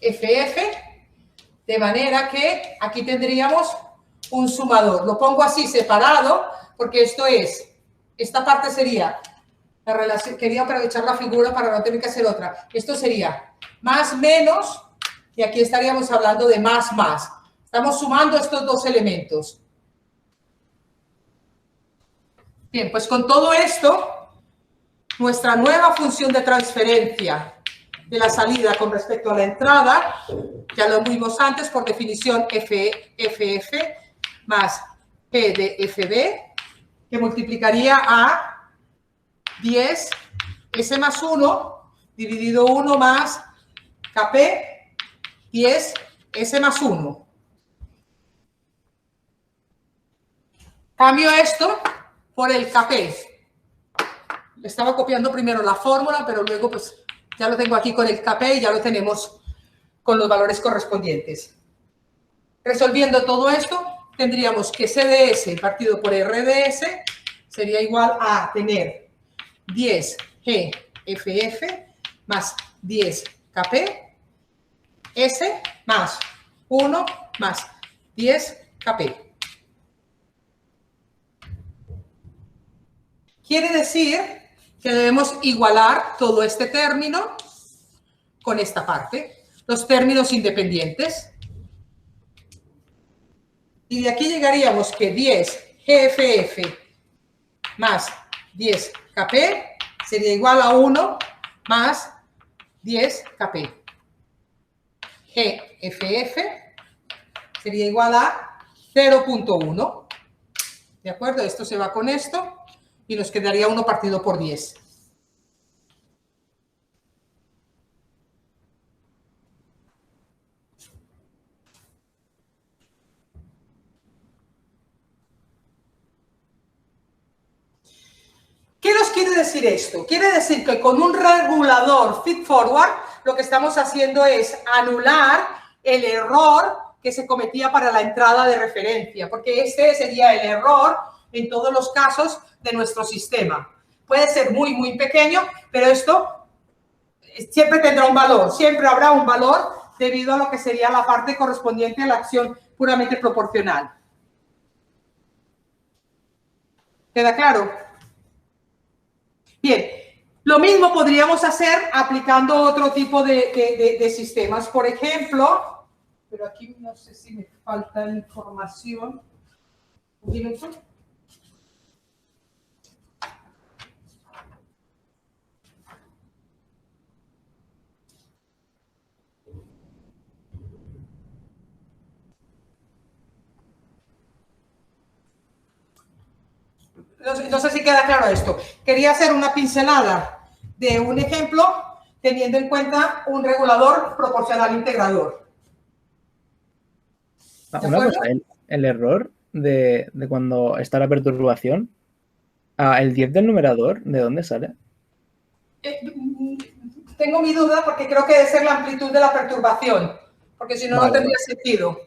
FF, de manera que aquí tendríamos un sumador. Lo pongo así separado porque esta parte sería la relación. Quería aprovechar la figura para no tener que hacer otra. Esto sería más menos y aquí estaríamos hablando de más más. Estamos sumando estos dos elementos. Bien, pues con todo esto, nuestra nueva función de transferencia de la salida con respecto a la entrada, ya lo vimos antes, por definición FF más P de FB, que multiplicaría a 10 S más 1 dividido 1 más KP, 10 S más 1. Cambio esto por el KP. Le estaba copiando primero la fórmula, pero luego pues ya lo tengo aquí con el KP y ya lo tenemos con los valores correspondientes. Resolviendo todo esto, tendríamos que CDS partido por RDS sería igual a tener 10 GFF más 10 KP, S más 1 más 10 KP. Quiere decir que debemos igualar todo este término con esta parte, los términos independientes. Y de aquí llegaríamos que 10 GFF más 10 KP sería igual a 1 más 10 KP. GFF sería igual a 0.1. ¿De acuerdo? Esto se va con esto y nos quedaría 1 partido por 10. ¿Qué nos quiere decir esto? Quiere decir que con un regulador feed-forward lo que estamos haciendo es anular el error que se cometía para la entrada de referencia, porque este sería el error en todos los casos de nuestro sistema. Puede ser muy, muy pequeño, pero esto siempre tendrá un valor, siempre habrá un valor debido a lo que sería la parte correspondiente a la acción puramente proporcional. ¿Queda claro? Bien, lo mismo podríamos hacer aplicando otro tipo de sistemas. Por ejemplo, pero aquí no sé si me falta información. Un minuto. No sé si queda claro esto. Quería hacer una pincelada de un ejemplo teniendo en cuenta un regulador proporcional integrador. Una cosa, el error de cuando está la perturbación, el 10 del numerador, ¿de dónde sale? Tengo mi duda porque creo que debe ser la amplitud de la perturbación, porque si no, no tendría sentido.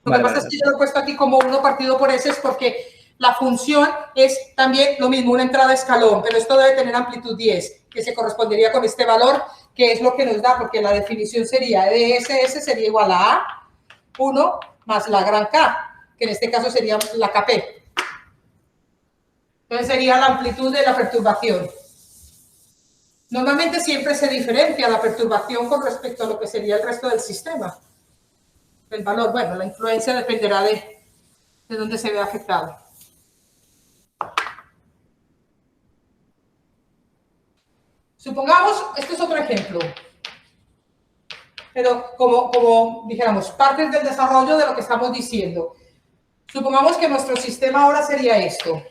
Lo que pasa es que yo lo he puesto aquí como 1 partido por S es porque la función es también lo mismo, una entrada escalón, pero esto debe tener amplitud 10, que se correspondería con este valor, que es lo que nos da, porque la definición sería de SS sería igual a 1 más la gran K, que en este caso sería la KP. Entonces sería la amplitud de la perturbación. Normalmente siempre se diferencia la perturbación con respecto a lo que sería el resto del sistema. El valor, bueno, la influencia dependerá de dónde se ve afectado. Supongamos, este es otro ejemplo, pero como dijéramos, partes del desarrollo de lo que estamos diciendo. Supongamos que nuestro sistema ahora sería esto.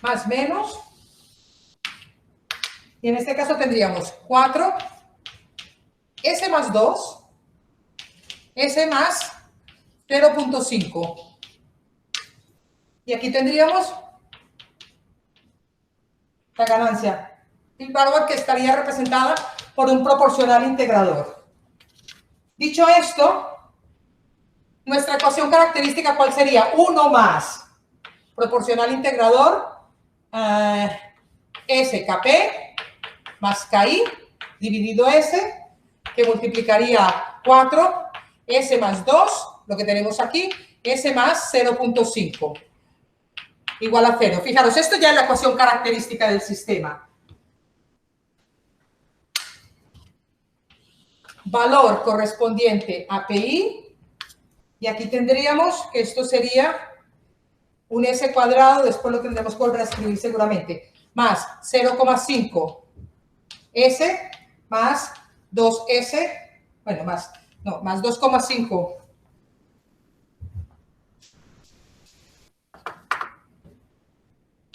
Más menos. Y en este caso tendríamos 4, S más 2, S más 0.5. Y aquí tendríamos la ganancia. El valor que estaría representada por un proporcional integrador. Dicho esto, nuestra ecuación característica, ¿cuál sería? 1 más proporcional integrador SKP más KI dividido S, que multiplicaría 4, S más 2, lo que tenemos aquí, S más 0.5. Igual a 0. Fijaros, esto ya es la ecuación característica del sistema. valor correspondiente a PI, y aquí tendríamos que esto sería un S cuadrado, después lo tendremos que volver a escribir seguramente, más 0,5 S más 2S, bueno, más 2,5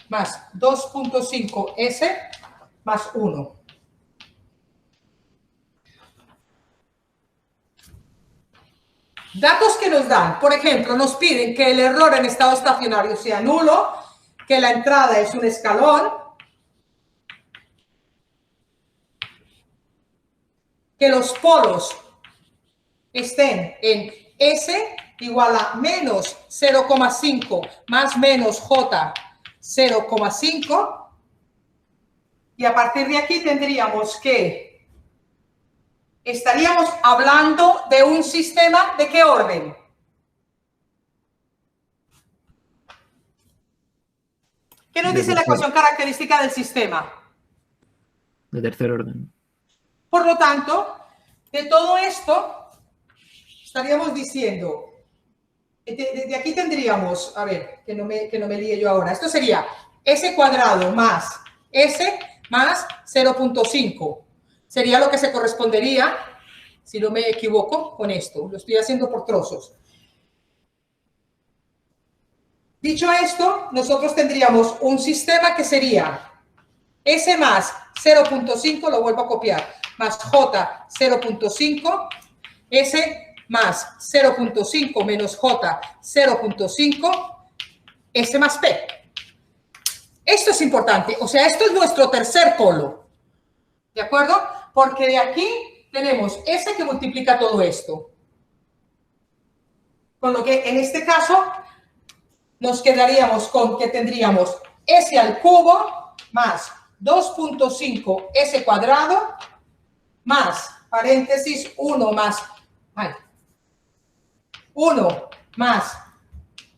más 2.5 S más 1. Datos que nos dan, por ejemplo, nos piden que el error en estado estacionario sea nulo, que la entrada es un escalón, que los polos estén en S igual a menos 0,5 más menos J 0,5, y a partir de aquí tendríamos que estaríamos hablando de un sistema ¿de qué orden? ¿Qué nos dice la ecuación característica del sistema? De tercer orden. Por lo tanto, de todo esto estaríamos diciendo, de aquí tendríamos, a ver, que no me líe yo ahora, esto sería S cuadrado más S más 0.5. Sería lo que se correspondería, si no me equivoco, con esto. Lo estoy haciendo por trozos. Dicho esto, nosotros tendríamos un sistema que sería S más 0.5, lo vuelvo a copiar, más J 0.5, S más 0.5 menos J 0.5, S más P. Esto es importante, o sea, esto es nuestro tercer polo, ¿de acuerdo? Porque de aquí tenemos S que multiplica todo esto. Con lo que en este caso nos quedaríamos con que tendríamos S al cubo más 2.5 S cuadrado más, paréntesis, 1 más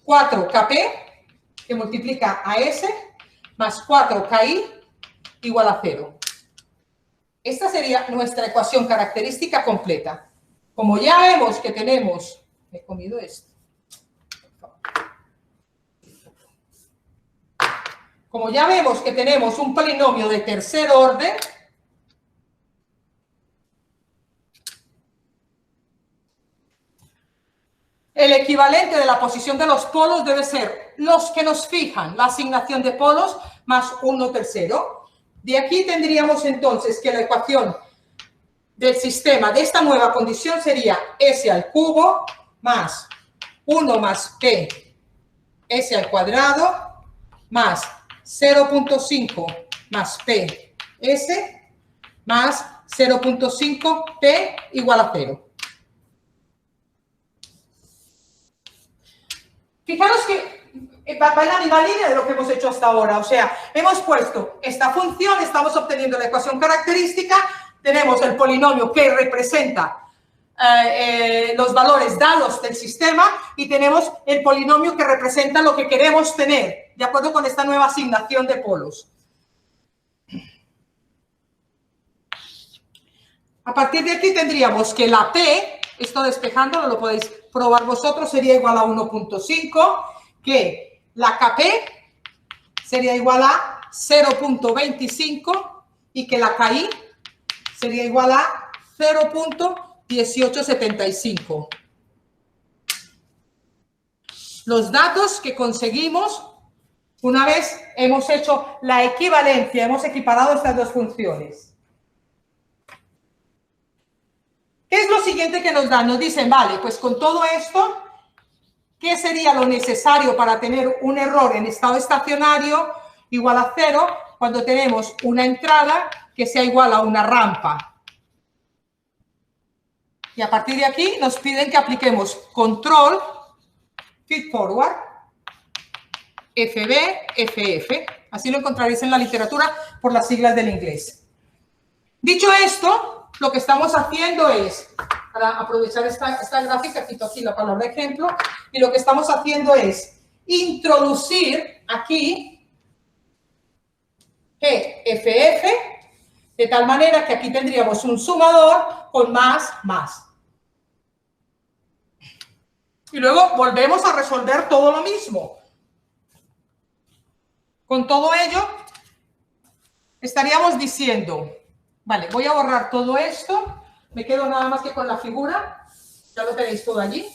4KP, que multiplica a S, más 4KI igual a 0. Esta sería nuestra ecuación característica completa. Como ya vemos que tenemos... Me he comido esto. Como ya vemos que tenemos un polinomio de tercer orden, el equivalente de la posición de los polos debe ser los que nos fijan la asignación de polos más 1 tercero. De aquí tendríamos entonces que la ecuación del sistema de esta nueva condición sería S al cubo más 1 más P S al cuadrado más 0.5 más P S más 0.5 P igual a 0. Fijaros que va en la misma línea de lo que hemos hecho hasta ahora. O sea, hemos puesto esta función, estamos obteniendo la ecuación característica, tenemos el polinomio que representa los valores dados del sistema y tenemos el polinomio que representa lo que queremos tener, de acuerdo con esta nueva asignación de polos. A partir de aquí tendríamos que la P, esto despejándolo lo podéis probar vosotros, sería igual a 1.5, que la KP sería igual a 0.25 y que la KI sería igual a 0.1875. Los datos que conseguimos una vez hemos hecho la equivalencia, hemos equiparado estas dos funciones. ¿Qué es lo siguiente que nos dan? Nos dicen, vale, pues con todo esto, ¿qué sería lo necesario para tener un error en estado estacionario igual a 0 cuando tenemos una entrada que sea igual a una rampa? Y a partir de aquí nos piden que apliquemos control, feed forward, FB, FF. Así lo encontraréis en la literatura por las siglas del inglés. Dicho esto, lo que estamos haciendo es, para aprovechar esta gráfica, quito aquí la palabra ejemplo, y lo que estamos haciendo es introducir aquí GFF De tal manera que aquí tendríamos un sumador con más. Y luego volvemos a resolver todo lo mismo. Con todo ello, estaríamos diciendo, vale, voy a borrar todo esto, me quedo nada más que con la figura, ya lo tenéis todo allí.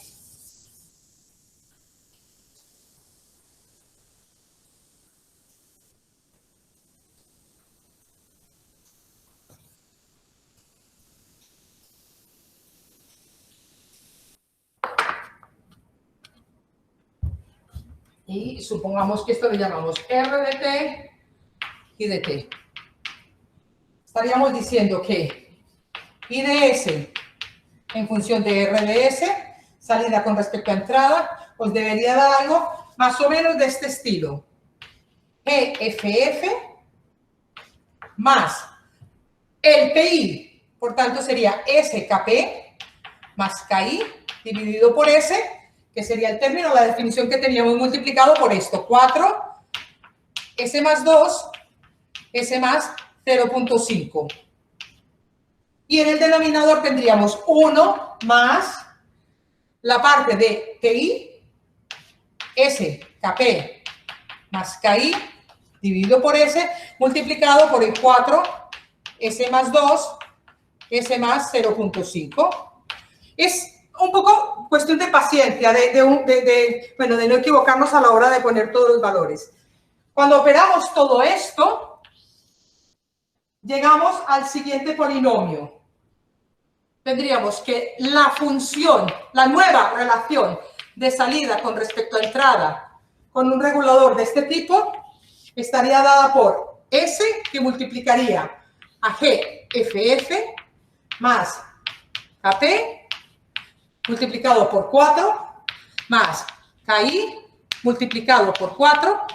Y supongamos que esto le llamamos R de t y de t. Estaríamos diciendo que I de S en función de R de S, salida con respecto a entrada, os debería dar algo más o menos de este estilo. GFF más el PI, por tanto sería SKP más KI dividido por S, que sería el término, la definición que teníamos multiplicado por esto, 4, S más 2, S más 0.5. Y en el denominador tendríamos 1 más la parte de TI, SKP más KI, dividido por S, multiplicado por el 4, S más 2, S más 0.5. Es un poco cuestión de paciencia, de no equivocarnos a la hora de poner todos los valores. Cuando operamos todo esto, llegamos al siguiente polinomio. Tendríamos que la función, la nueva relación de salida con respecto a entrada con un regulador de este tipo, estaría dada por S, que multiplicaría a GFF más KP multiplicado por 4 más KI multiplicado por 4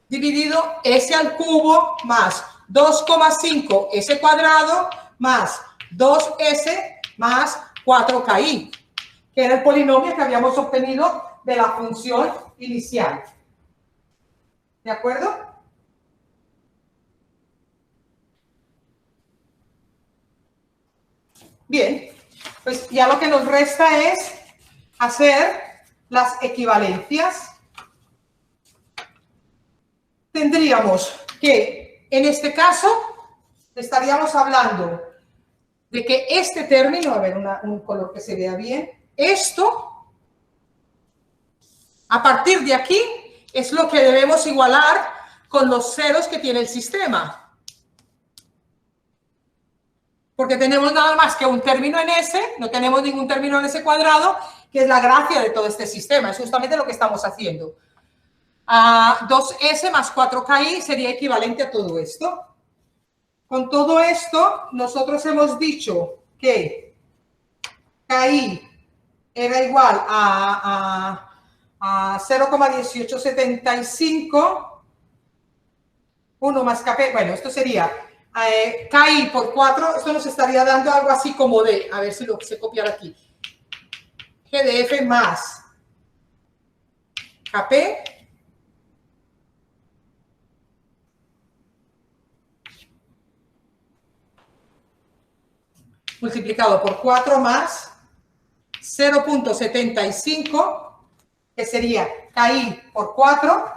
dividido S al cubo más 2,5 S cuadrado más 2S más 4KI, que era el polinomio que habíamos obtenido de la función inicial. ¿De acuerdo? Bien, pues ya lo que nos resta es hacer las equivalencias. Tendríamos que, en este caso, estaríamos hablando de que este término, a ver, un color que se vea bien, esto, a partir de aquí, es lo que debemos igualar con los ceros que tiene el sistema. Porque tenemos nada más que un término en S, no tenemos ningún término en S cuadrado, que es la gracia de todo este sistema, es justamente lo que estamos haciendo. 2S más 4KI sería equivalente a todo esto. Con todo esto, nosotros hemos dicho que KI era igual a 0,1875, 1 más KP, bueno, esto sería KI por 4, esto nos estaría dando algo así como de, a ver si lo sé copiar aquí, GDF más KP multiplicado por 4 más 0.75, que sería KI por 4,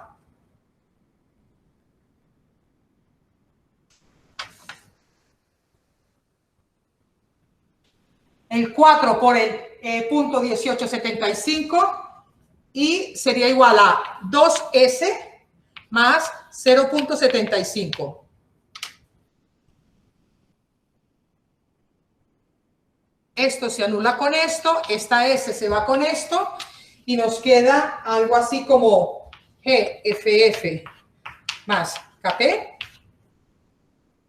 el 4 por el punto 1875 y sería igual a 2S más 0.75. Esto se anula con esto, esta S se va con esto y nos queda algo así como GFF más KP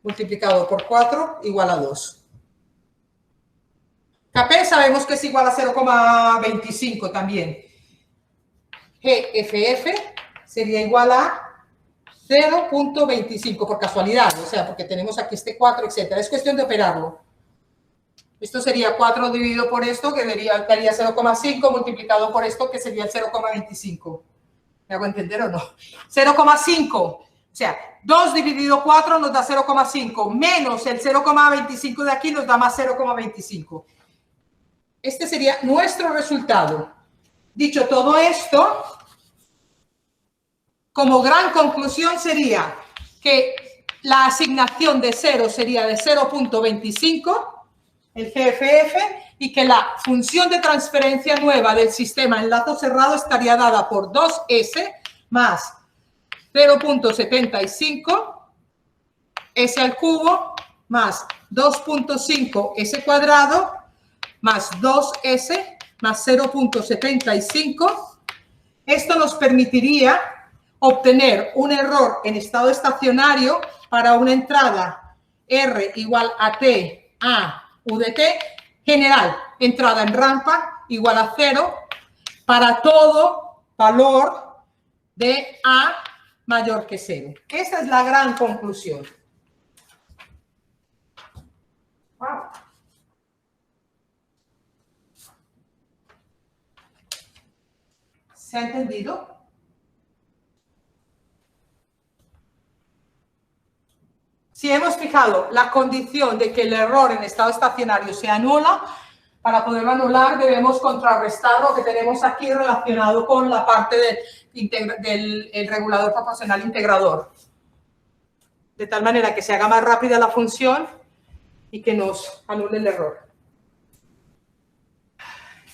multiplicado por 4 igual a 2. KP sabemos que es igual a 0,25 también. GFF sería igual a 0.25 por casualidad, o sea, porque tenemos aquí este 4, etcétera. Es cuestión de operarlo. Esto sería 4 dividido por esto, que daría 0,5 multiplicado por esto, que sería el 0,25. ¿Me hago entender o no? 0,5. O sea, 2 dividido 4 nos da 0,5, menos el 0,25 de aquí nos da más 0,25. Este sería nuestro resultado. Dicho todo esto, como gran conclusión sería que la asignación de 0 sería de 0,25, el GFF, y que la función de transferencia nueva del sistema en lazo cerrado estaría dada por 2S más 0,75 S al cubo más 2,5 S cuadrado más 2S más 0,75. Esto nos permitiría obtener un error en estado estacionario para una entrada R igual a T a U de T general, entrada en rampa igual a 0 para todo valor de A mayor que 0. Esta es la gran conclusión. Wow. ¿Se ha entendido? Si hemos fijado la condición de que el error en estado estacionario se anula, para poderlo anular debemos contrarrestar lo que tenemos aquí relacionado con la parte del regulador proporcional integrador. De tal manera que se haga más rápida la función y que nos anule el error.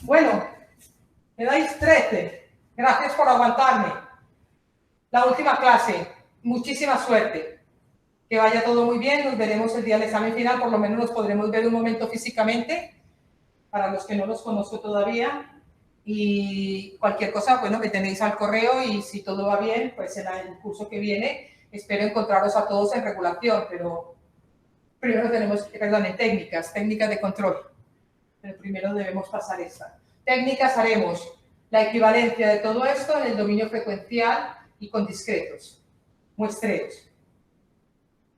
Bueno, me dais 13. Gracias por aguantarme. La última clase. Muchísima suerte. Que vaya todo muy bien. Nos veremos el día del examen final. Por lo menos nos podremos ver un momento físicamente. Para los que no los conozco todavía. Y cualquier cosa, bueno, me tenéis al correo y si todo va bien, pues en el curso que viene espero encontraros a todos en regulación, pero primero tenemos, perdón, en técnicas de control. Pero primero debemos pasar esta. Técnicas haremos la equivalencia de todo esto en el dominio frecuencial y con discretos, muestreos.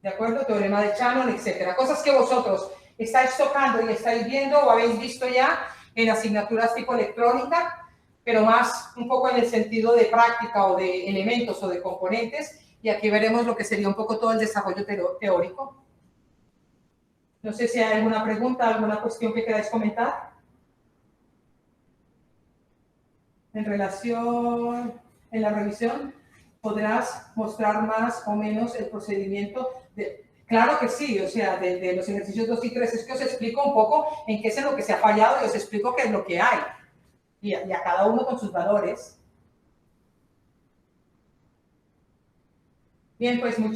¿De acuerdo? Teorema de Shannon, etcétera. Cosas que vosotros estáis tocando y estáis viendo o habéis visto ya en asignaturas tipo electrónica, pero más un poco en el sentido de práctica o de elementos o de componentes. Y aquí veremos lo que sería un poco todo el desarrollo teórico. No sé si hay alguna pregunta, alguna cuestión que queráis comentar. En relación, en la revisión, podrás mostrar más o menos el procedimiento de... Claro que sí, o sea, de los ejercicios 2 y 3 es que os explico un poco en qué es en lo que se ha fallado y os explico qué es lo que hay. Y a cada uno con sus valores. Bien, pues muchísimas